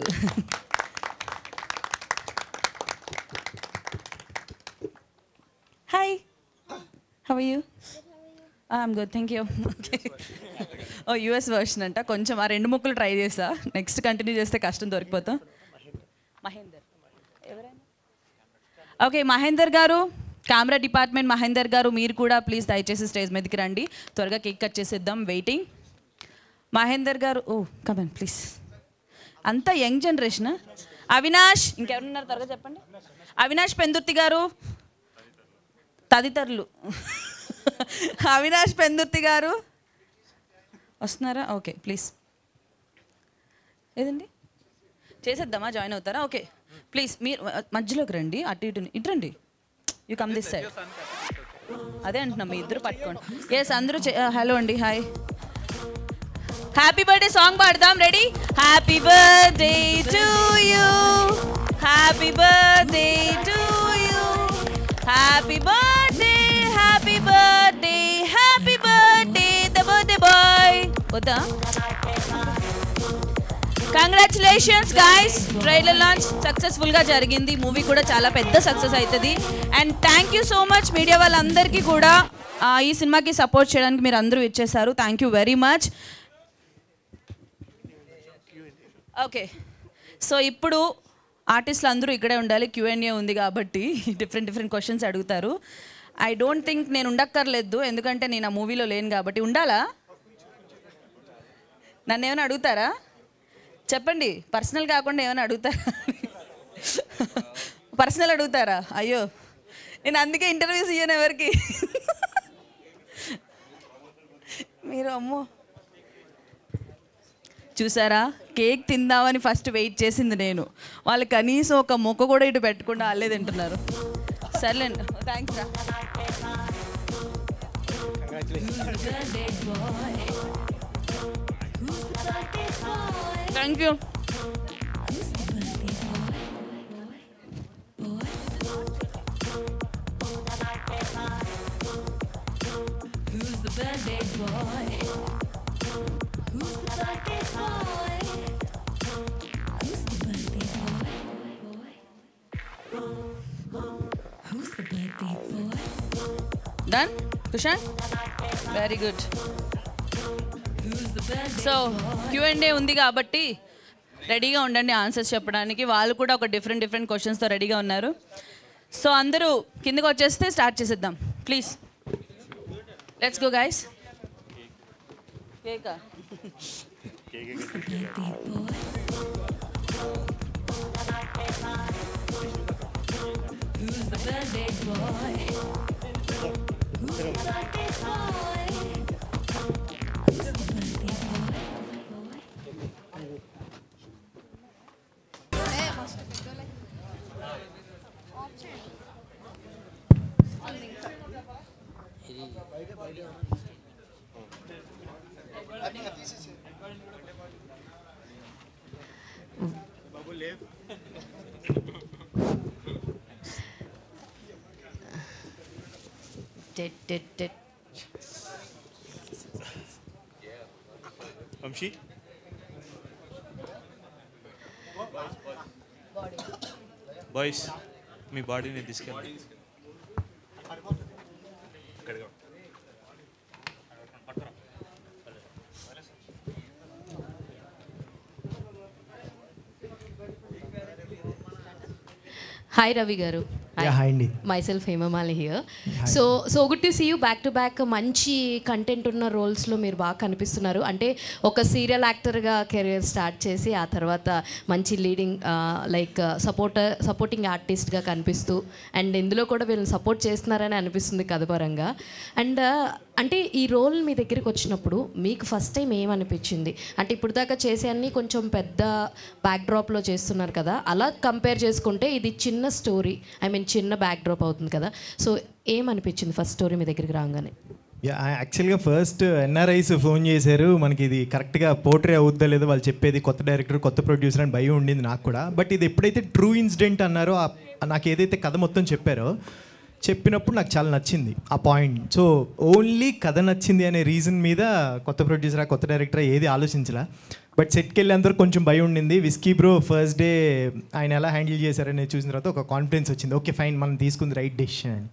Hi, how are you? I'm good thank you. Okay oh US version అంట, కొంచెం ఆ 2 ముక్కలు ట్రై చేసా, నెక్స్ట్ కంటిన్యూ చేస్తే కష్టం దొరికిపోతాం. మహేందర్ ఎవరైనా? ఓకే మహేందర్ గారు, కెమెరా డిపార్ట్మెంట్ మహేందర్ గారు మీరు కూడా ప్లీజ్ దయచేసి స్టేజ్ మీదకి రండి, త్వరగా కేక్ కట్ చేసేద్దాం. వెయిటింగ్. మహేందర్ గారు ఓ కమన్ ప్లీజ్. అంతా యంగ్ జనరేషన్. అవినాష్ ఇంకెవరున్నారు త్వరగా చెప్పండి. అవినాష్ పెందుర్తి గారు తదితరులు. అవినాష్ పెందుర్తి గారు వస్తున్నారా? Okay please. ఏదండి చేసేద్దామా, జాయిన్ అవుతారా? ఓకే ప్లీజ్ మీరు మధ్యలోకి రండి, అటు ఇటు రండి. You come this side. అదే అంటున్నాం, మీ ఇద్దరు పట్టుకోండి. ఎస్ అందరూ హలో అండి హాయ్. హ్యాపీ బర్త్డే సాంగ్ పాడదాం. Ready? Happy birthday to you, happy birthday to you, happy birthday, happy birthday, happy birthday the birthday bye. వద్దా? కంగ్రాచులేషన్స్ గైస్, ట్రైలర్ లాంచ్ సక్సెస్ఫుల్గా జరిగింది. మూవీ కూడా చాలా పెద్ద సక్సెస్ అవుతుంది. And thank you so much media వాళ్ళందరికీ కూడా ఈ సినిమాకి సపోర్ట్ చేయడానికి మీరు అందరూ ఇచ్చేసారు. Thank you very much. Okay so ఇప్పుడు ఆర్టిస్టులు అందరూ ఇక్కడే ఉండాలి, Q&A ఉంది కాబట్టి డిఫరెంట్ క్వశ్చన్స్ అడుగుతారు. ఐ డోంట్ థింక్ నేను ఉండక్కర్లేదు, ఎందుకంటే నేను ఆ మూవీలో లేను కాబట్టి. ఉండాలా? నన్ను ఏమైనా అడుగుతారా? చెప్పండి, పర్సనల్ కాకుండా ఏమైనా అడుగుతారా? పర్సనల్ అడుగుతారా? అయ్యో, నేను అందుకే ఇంటర్వ్యూస్ ఇయ్యను ఎవరికి. మీరు అమ్మో చూసారా, కేక్ తిందామని ఫస్ట్ వెయిట్ చేసింది నేను, వాళ్ళు కనీసం ఒక మొక్క కూడా ఇటు పెట్టకుండా వాళ్ళే తింటున్నారు. సర్లేండి, థ్యాంక్స్ రా. Thank you. Done cushion, very good. So Q&A ఉంది కాబట్టి రెడీగా ఉండండి ఆన్సర్స్ చెప్పడానికి. వాళ్ళు కూడా ఒక డిఫరెంట్ క్వశ్చన్స్తో రెడీగా ఉన్నారు. సో అందరూ కిందకి వచ్చేస్తే స్టార్ట్ చేసేద్దాం ప్లీజ్. Let's go guys. కేకా వంశీ బాయ్స్ మీ బాడీని తీసుకెళ్ళి Hi Ravi Garu. Yeah, hi Andy. Myself Hemamali here. So good to see you back to back. మంచి కంటెంట్ ఉన్న రోల్స్లో మీరు బాగా కనిపిస్తున్నారు. అంటే ఒక సీరియల్ యాక్టర్గా కెరీర్ స్టార్ట్ చేసి ఆ తర్వాత మంచి లీడింగ్ లైక్ సపోర్టింగ్ ఆర్టిస్ట్గా కనిపిస్తూ అండ్ ఇందులో కూడా వీళ్ళని సపోర్ట్ చేస్తున్నారని అనిపిస్తుంది కథపరంగా. అండ్ అంటే ఈ రోల్ మీ దగ్గరికి వచ్చినప్పుడు మీకు ఫస్ట్ టైం ఏమనిపించింది? అంటే ఇప్పుడు దాకా చేసే అన్నీ కొంచెం పెద్ద బ్యాక్డ్రాప్లో చేస్తున్నారు కదా, అలా కంపేర్ చేసుకుంటే ఇది చిన్న స్టోరీ, ఐ మీన్ చిన్న బ్యాక్డ్రాప్ అవుతుంది కదా. సో ఏమనిపించింది ఫస్ట్ స్టోరీ మీ దగ్గరికి రాగానే? యాక్చువల్గా ఫస్ట్ ఎన్ఆర్ఐస్ ఫోన్ చేశారు, మనకి ఇది కరెక్ట్గా పోర్ట్రే అవుద్దా లేదో వాళ్ళు చెప్పేది, కొత్త డైరెక్టర్ కొత్త ప్రొడ్యూసర్ అని భయం ఉండింది నాకు కూడా. బట్ ఇది ఎప్పుడైతే ట్రూ ఇన్సిడెంట్ అన్నారో, నాకు ఏదైతే కథ మొత్తం చెప్పినప్పుడు నాకు చాలా నచ్చింది ఆ పాయింట్. సో ఓన్లీ కథ నచ్చింది అనే రీజన్ మీద కొత్త ప్రొడ్యూసరా కొత్త డైరెక్టరా ఏది ఆలోచించలా. బట్ సెట్కి వెళ్ళేందరూ కొంచెం భయం ఉండింది. విస్కీ బ్రో ఫస్ట్ డే ఆయన ఎలా హ్యాండిల్ చేశారనేది చూసిన తర్వాత ఒక కాన్ఫిడెన్స్ వచ్చింది, ఓకే ఫైన్ మనం తీసుకుంది రైట్ డెసిషన్ అని.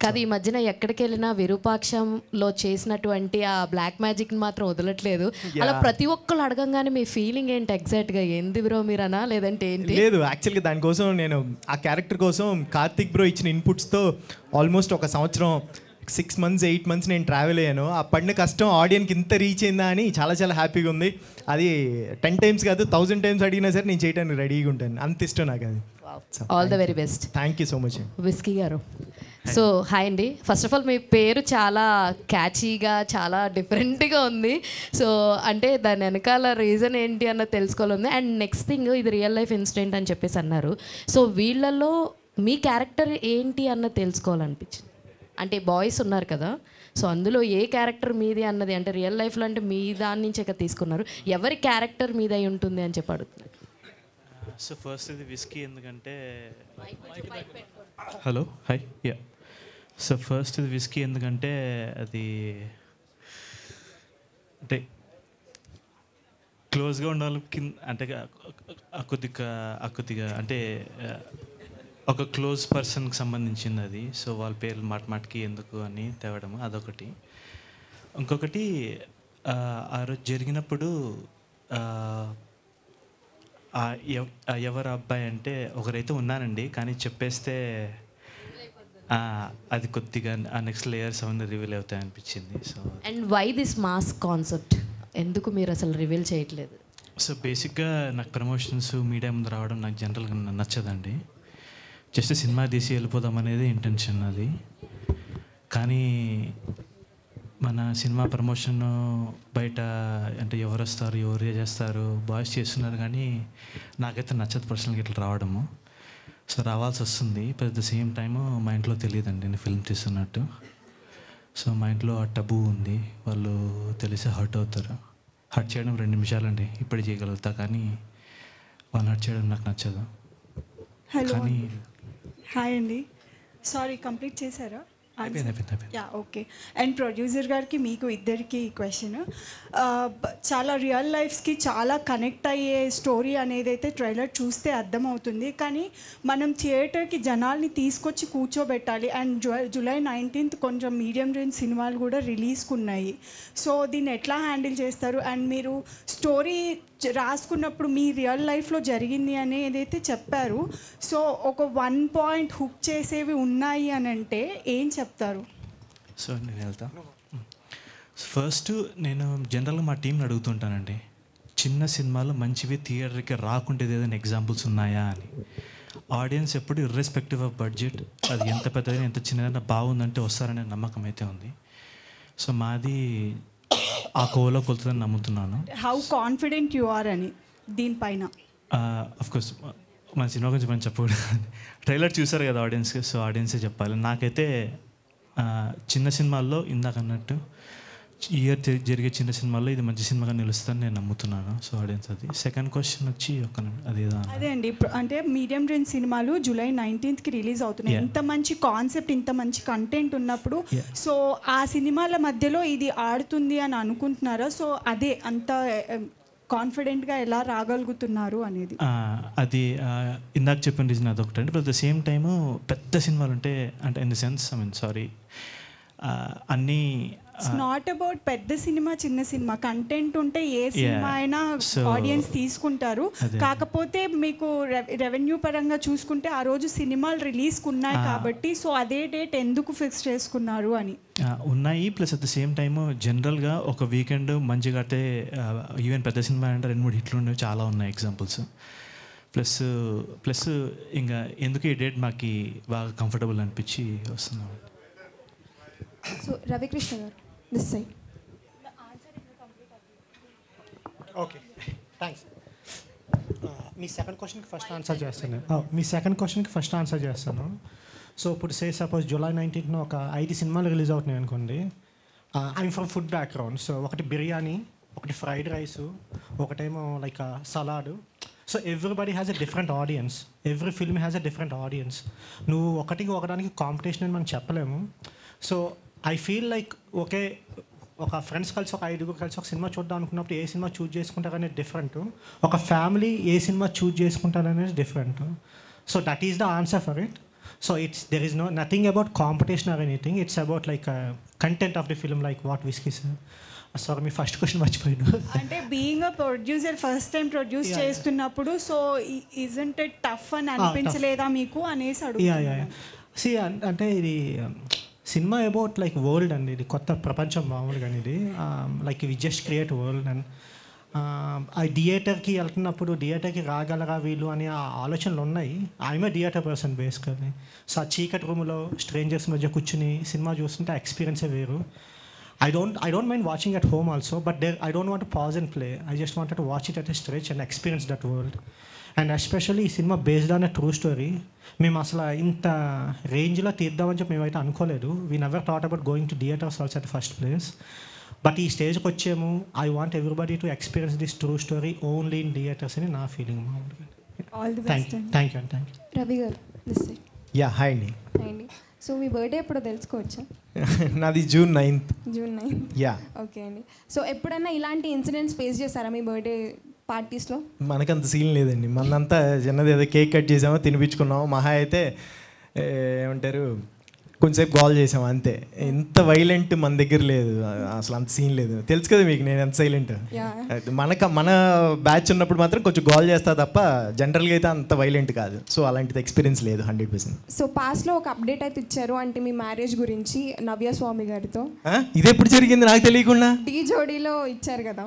కాదు, ఈ మధ్యన ఎక్కడికి వెళ్ళినా విరూపాక్షంలో చేసినటువంటి ఆ బ్లాక్ మ్యాజిక్ని మాత్రం వదలట్లేదు. అలా ప్రతి ఒక్కళ్ళు అడగంగానే మీ ఫీలింగ్ ఏంటి ఎగ్జాక్ట్గా? ఏంది బ్రో మీరనా లేదంటే ఏంటి? లేదు, యాక్చువల్గా దానికోసం నేను ఆ క్యారెక్టర్ కోసం కార్తిక్ బ్రో ఇచ్చిన ఇన్పుట్స్తో ఆల్మోస్ట్ ఒక సంవత్సరం 6 months 8 months నేను ట్రావెల్ అయ్యాను. ఆ పడిన కష్టం ఆడియన్కి ఇంత రీచ్ అయిందా అని చాలా చాలా హ్యాపీగా ఉంది. అది 10 times కాదు 1000 times అడిగినా సరే నేను చేయడానికి రెడీగా ఉంటాను, అంత ఇష్టం నాకు అది. All the very best. Thank you so much. Whisky గారు, సో హాయ్ అండి. ఫస్ట్ ఆఫ్ ఆల్ మీ పేరు చాలా క్యాచీగా చాలా డిఫరెంట్గా ఉంది. సో అంటే దాని వెనకాల రీజన్ ఏంటి అన్నది తెలుసుకోవాలి. అండ్ నెక్స్ట్ థింగ్, ఇది రియల్ లైఫ్ ఇన్సిడెంట్ అని చెప్పేసి అన్నారు. సో వీళ్ళల్లో మీ క్యారెక్టర్ ఏంటి అన్నది తెలుసుకోవాలనిపించింది. అంటే బాయ్స్ ఉన్నారు కదా, సో అందులో ఏ క్యారెక్టర్ మీది అన్నది, అంటే రియల్ లైఫ్లో అంటే మీ దాని నుంచే కదా తీసుకున్నారు, ఎవరి క్యారెక్టర్ మీద అయి ఉంటుంది అని చెప్పి అడుగుతున్నారు. సో ఫస్ట్ ఇది విస్కీ, ఎందుకంటే hello hi yeah. So first ఇది విస్కీ ఎందుకంటే అది అంటే క్లోజ్గా ఉండాలి కింద, అంటే కొద్దిగా అంటే ఒక క్లోజ్ పర్సన్కి సంబంధించింది అది. సో వాళ్ళ పేర్లు మాటికి ఎందుకు అని తేవడము అదొకటి. ఇంకొకటి ఆ రోజు జరిగినప్పుడు ఎవరు అబ్బాయి అంటే ఒకరైతే ఉన్నానండి, కానీ చెప్పేస్తే అది కొద్దిగా ఆ నెక్స్ట్ లేయర్స్ అవన్నీ రివీల్ అవుతాయి అనిపించింది. So and why this mass concept, ఎందుకు మీరు అసలు రివీల్ చేయట్లేదు? సో బేసిక్గా నాకు ప్రమోషన్స్ మీడియా ముందు రావడం నాకు జనరల్గా నచ్చదండి. జస్ట్ సినిమా తీసి వెళ్ళిపోదాం అనేది ఇంటెన్షన్ అది. కానీ మన సినిమా ప్రమోషన్ బయట అంటే ఎవరు వస్తారు ఎవరు చేస్తారు బాయ్స్ చేస్తున్నారు, కానీ నాకైతే నచ్చదు పర్సనల్గా ఇట్లా రావడము. సో రావాల్సి వస్తుంది. అట్ ద సేమ్ టైము మా ఇంట్లో తెలియదండి నేను ఫిల్మ్ తీస్తున్నట్టు. సో మా ఇంట్లో ఆ టబూ ఉంది, వాళ్ళు తెలిసి హర్ట్ అవుతారు. హర్ట్ చేయడం 2 నిమిషాలండి ఇప్పుడు చేయగలుగుతా, కానీ వాళ్ళు హర్ట్ చేయడం నాకు నచ్చదు. హలో, కానీ హాయ్ అండి. సారీ, కంప్లీట్ చేశారా? అయిపోయింది. Yeah, okay. అండ్ ప్రొడ్యూసర్ గారికి మీకు ఇద్దరికి క్వశ్చన్. చాలా రియల్ లైఫ్స్కి చాలా కనెక్ట్ అయ్యే స్టోరీ అనేది అయితే ట్రైలర్ చూస్తే అర్థమవుతుంది. కానీ మనం థియేటర్కి జనాల్ని తీసుకొచ్చి కూర్చోబెట్టాలి. అండ్ జూలై 19th కొంచెం మీడియం రేంజ్ సినిమాలు కూడా రిలీజ్కి ఉన్నాయి. సో దీన్ని ఎట్లా హ్యాండిల్ చేస్తారు? అండ్ మీరు స్టోరీ రాసుకున్నప్పుడు మీ రియల్ లైఫ్లో జరిగింది అనేది అయితే చెప్పారు. సో ఒక 1 పాయింట్ హుక్ చేసేవి ఉన్నాయి అని అంటే ఏం చెప్తారు? సో నేను వెళ్తా. ఫస్ట్ నేను జనరల్గా మా టీంని అడుగుతుంటానండి, చిన్న సినిమాలు మంచివి థియేటర్కి రాకుంటే ఏదైనా ఎగ్జాంపుల్స్ ఉన్నాయా అని. ఆడియన్స్ ఎప్పుడు ఇర్రెస్పెక్టివ్ ఆఫ్ బడ్జెట్, అది ఎంత పెద్దదైనా ఎంత చిన్నదైనా బాగుందంటే వస్తారనే నమ్మకం అయితే ఉంది. సో మాది ఆ కోవలో కొలుతుందని నమ్ముతున్నాను. హౌ కాన్ఫిడెంట్ యు ఆర్ అని దీనిపైన? అఫ్కోర్స్ మన సినిమా గురించి మనం చెప్పకూడదు, ట్రైలర్ చూసారు కదా ఆడియన్స్కి, సో ఆడియన్సే చెప్పాలి. నాకైతే చిన్న సినిమాల్లో ఇందాక అన్నట్టు ఇయర్ జరిగే చిన్న సినిమాల్లో ఇది మంచి సినిమాగా నిలుస్తుందని నేను నమ్ముతున్నాను. సో ఆడియన్స్ అది. సెకండ్ క్వశ్చన్ వచ్చి అదే అండి, అంటే మీడియం రేంజ్ సినిమాలు జూలై 19th రిలీజ్ అవుతున్నాయి. ఇంత మంచి కాన్సెప్ట్, ఇంత మంచి కంటెంట్ ఉన్నప్పుడు సో ఆ సినిమాల మధ్యలో ఇది ఆడుతుంది అని అనుకుంటున్నారా? సో అదే అంత కాన్ఫిడెంట్గా ఎలా రాగలుగుతున్నారు అనేది. అది ఇందాక చెప్పిన రీజన్ అదొకటి అండి. అట్ ద సేమ్ టైము పెద్ద సినిమాలు అంటే ఇన్ ద సెన్స్ అన్నీ నాట్ అబౌట్ పెద్ద సినిమా చిన్న సినిమా, కంటెంట్ ఉంటే ఏ సినిమా అయినా ఆడియన్స్ తీసుకుంటారు. కాకపోతే మీకు రెవెన్యూ పరంగా చూసుకుంటే ఆ రోజు సినిమాలు రిలీజ్కి ఉన్నాయి కాబట్టి సో అదే డేట్ ఎందుకు ఫిక్స్ చేసుకున్నారు అని. ఉన్నాయి. Plus at the same time జనరల్గా ఒక వీకెండ్ మంచిగా అంటే ఈవెన్ పెద్ద సినిమా అంటే 2-3 హిట్లు ఉండేవి చాలా ఉన్నాయి ఎగ్జాంపుల్స్. ప్లస్ ఇంకా ఎందుకు ఈ డేట్ మాకు బాగా కంఫర్టబుల్ అనిపించి వస్తున్నాం. సో రవికృష్ణ గారు this side. Okay, thanks. Me second క్వశ్చన్కి ఫస్ట్ ఆన్సర్ చేస్తాను. సో ఇప్పుడు సపోజ్ జూలై 19th ఒక 5 సినిమాలు రిలీజ్ అవుతున్నాయి అనుకోండి. I'm from food background. So ఒకటి బిర్యానీ, ఒకటి ఫ్రైడ్ రైస్, ఒకటేమో like salad. So everybody has a different audience, every film has a different audience. నువ్వు ఒకదానికి కాంపిటీషన్ అని మనం చెప్పలేము. So I feel like okay, ఒక ఫ్రెండ్స్ కలిసి ఒక 5 కలిసి ఒక సినిమా చూద్దాం అనుకున్నప్పుడు ఏ సినిమా చూజ్ చేసుకుంటారనేది డిఫరెంట్. ఒక ఫ్యామిలీ ఏ సినిమా చూజ్ చేసుకుంటారనేది different. So that is the answer for it. So there is nothing about competition or anything. It's about like content of the film, like what Whiskey said. Sorry, me first question మర్చిపోయాను. అంటే being a producer first time produce చేస్తున్నప్పుడు సో ఇజంట్ ఇట్ టఫ్ అని అనిపించలేదా మీకు అనేసి అడుగుతున్నాను. సి అంటే ఇది సినిమా అబౌట్ లైక్ వరల్డ్ అండి, ఇది కొత్త ప్రపంచం మామూలుగా. ఇది like we just create world. And ఆ థియేటర్కి వెళ్తున్నప్పుడు థియేటర్కి రాగలరా వీళ్ళు అని ఆ ఆలోచనలు ఉన్నాయి. I'm a theatre person basically. So ఆ చీకటి రూమ్లో స్ట్రేంజర్స్ మధ్య కూర్చుని సినిమా చూస్తుంటే ఆ ఎక్స్పీరియన్సే వేరు. I don't mind watching at home also, but I don't want to pause and play. I just wanted to watch it at a stretch and experience that world. And especially ఈ cinema based on a true story. మేము అసలు ఇంత రేంజ్లో తీద్దామని చెప్పి మేమైతే అనుకోలేదు. We never thought about going to theatres also at first place. But ఈ స్టేజ్కి వచ్చాము. I want everybody to experience this true story only in theatres అని నా ఫీలింగ్. Thank you. రవి గారు దిస్ సైడ్. యా, హాయ్ అండి. హాయ్ అండి. సో మీ బర్త్డే ఎప్పుడో తెలుసుకోవచ్చా? నాది June 9th. June 9th. Yeah. Okay అండి. సో ఎప్పుడైనా ఇలాంటి ఇన్సిడెంట్స్ ఫేస్ చేశారా మీ బర్త్డే పార్టీస్లో? మనకంత సీన్ లేదండి. మనంతా చిన్నది ఏదో కేక్ కట్ చేసామో తినిపించుకున్నామో. మహా అయితే ఏమంటారు కొంచెంసేపు కాల్ చేసాం అంతే. ఎంత వైలెంట్ మన దగ్గర లేదు, అసలు అంత సీన్ లేదు. తెలుసు కదా మీకు నేను ఎంత సైలెంట్. మన బ్యాచ్ ఉన్నప్పుడు మాత్రం కొంచెం కాల్ చేస్తా తప్ప జనరల్గా అయితే అంత వైలెంట్ కాదు. సో అలాంటిది ఎక్స్పీరియన్స్ లేదు 100%. సో పాస్ట్లో ఒక అప్డేట్ అయితే ఇచ్చారు, అంటే మీ మ్యారేజ్ గురించి నవ్య స్వామి గారితో. ఇది ఎప్పుడు జరిగింది నాకు తెలియకుండా? ఢీ జోడీలో ఇచ్చారు కదా.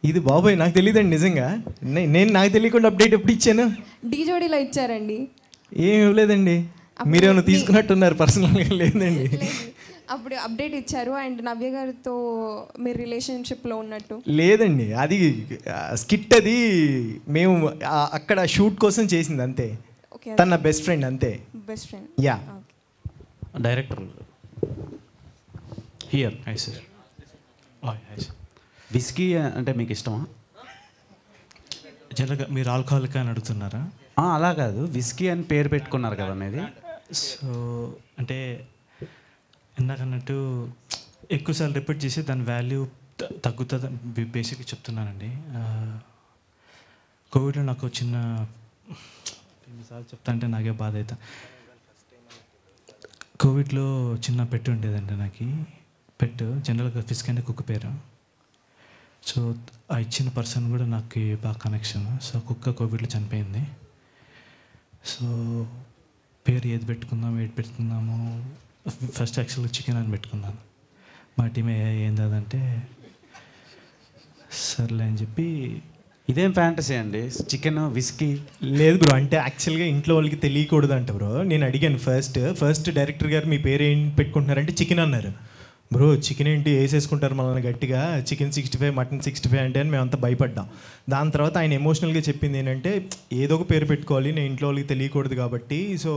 ఇది బాబోయ్ నాకు తెలియదండి నిజంగా. నేను నాకు తెలియకుండా అప్డేట్ ఎప్పుడు ఇచ్చాను? ఢీ జోడీలో ఇచ్చారండి. ఏం ఇవ్వలేదండి, మీరేమైనా తీసుకున్నట్టున్నారు పర్సనల్గా. లేదండి, అప్పుడు అప్డేట్ ఇచ్చారు అండ్ నవ్య గారితో మీరు రిలేషన్షిప్లో ఉన్నట్టు. లేదండి, అది స్కిట్, అది మేము అక్కడ షూట్ కోసం చేసింది అంతే. తన బెస్ట్ ఫ్రెండ్ అంతే. Best friend. Yeah. Director here. Hi sir. Hi sir. Whisky అంటే మీకు ఇష్టమా? జనరల్గా మీరు ఆల్కహాలిక్ అని అడుగుతున్నారా? అలా కాదు, విస్కీ అని పేరు పెట్టుకున్నారు కదా మీది. సో అంటే ఇందాకన్నట్టు ఎక్కువసార్లు రిపీట్ చేసి దాని వాల్యూ తగ్గుతుంది బేసిక్గా చెప్తున్నానండి. కోవిడ్లో నాకు చిన్న ఎన్నిసార్లు చెప్తా అంటే నాకే బాధ అవుతా. కోవిడ్లో చిన్న పెట్టి ఉండేదండి నాకు. పెట్టు జనరల్గా ఫిస్క్ అనే కుక్క పేరు. సో ఆ ఇచ్చిన పర్సన్ కూడా నాకు బాగా కనెక్షన్. సో కుక్క కోవిడ్లో చనిపోయింది. సో పేరు ఏది పెట్టుకుందాము ఫస్ట్ యాక్చువల్గా చికెన్ అని పెట్టుకున్నాను. మా టీమే ఏందంటే సర్లే అని చెప్పి. ఇదేం ఫ్యాంటసీ అండి, చికెన్ విస్కీ? లేదు బ్రో, అంటే యాక్చువల్గా ఇంట్లో వాళ్ళకి తెలియకూడదు అంట బ్రో. నేను అడిగాను ఫస్ట్ డైరెక్టర్ గారు మీ పేరు ఏం పెట్టుకుంటున్నారంటే చికెన్ అన్నారు. బ్రో చికెన్ ఏంటి వేసేసుకుంటారు మనల్ని గట్టిగా, చికెన్ 65 మటన్ 65 అంటే అని మేమంతా భయపడ్డాం. దాని తర్వాత ఆయన ఎమోషనల్గా చెప్పింది ఏంటంటే ఏదో ఒక పేరు పెట్టుకోవాలి, నేను ఇంట్లో వాళ్ళకి తెలియకూడదు కాబట్టి. సో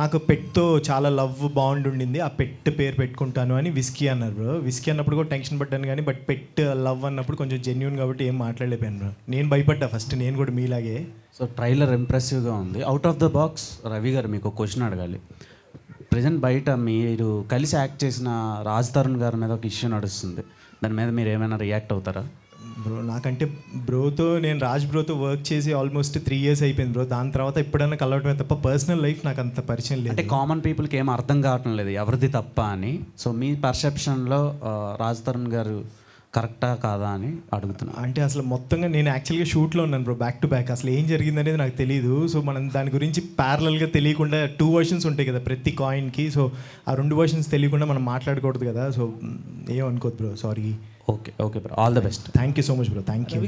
నాకు పెట్తో చాలా లవ్ బాండ్ ఉండింది, ఆ పెట్ పేరు పెట్టుకుంటాను అని విస్కీ అన్నారు బ్రో. విస్కీ అన్నప్పుడు కూడా టెన్షన్ పడ్డాను కానీ బట్ పెట్ లవ్ అన్నప్పుడు కొంచెం జెన్యూన్ కాబట్టి ఏం మాట్లాడలేకపోయాను బ్రో. నేను భయపడ్డా ఫస్ట్, నేను కూడా మీలాగే. సో ట్రైలర్ ఇంప్రెసివ్గా ఉంది. Out of the box Ravi గారు మీకు ఒక క్వశ్చన్ అడగాలి. ప్రజెంట్ బయట మీరు కలిసి యాక్ట్ చేసిన రాజ్ తరుణ్ గారి మీద ఒక ఇష్యూ నడుస్తుంది, దాని మీద మీరు ఏమైనా రియాక్ట్ అవుతారా? బ్రో నాకంటే బ్రోతో నేను రాజ్ బ్రోతో వర్క్ చేసి ఆల్మోస్ట్ 3 years అయిపోయింది బ్రో. దాని తర్వాత ఎప్పుడైనా కలవటమే తప్ప పర్సనల్ లైఫ్ నాకు అంత పరిచయం లేదు. అంటే కామన్ పీపుల్కి ఏం అర్థం కావటం లేదు ఎవరిది తప్ప అని. సో మీ పర్సెప్షన్లో రాజ్ తరుణ్ గారు కరెక్టా కాదా అని అడుగుతున్నాను. అంటే అసలు మొత్తంగా నేను యాక్చువల్గా షూట్లో ఉన్నాను బ్రో, బ్యాక్ టు బ్యాక్. అసలు ఏం జరిగింది అనేది నాకు తెలియదు. సో మనం దాని గురించి ప్యారలల్గా తెలియకుండా 2 versions ఉంటాయి కదా ప్రతి కాయిన్కి. సో ఆ 2 versions తెలియకుండా మనం మాట్లాడకూడదు కదా. సో ఏమనుకోదు bro, sorry. Okay bro, all the best. Thank you so much bro. Thank you.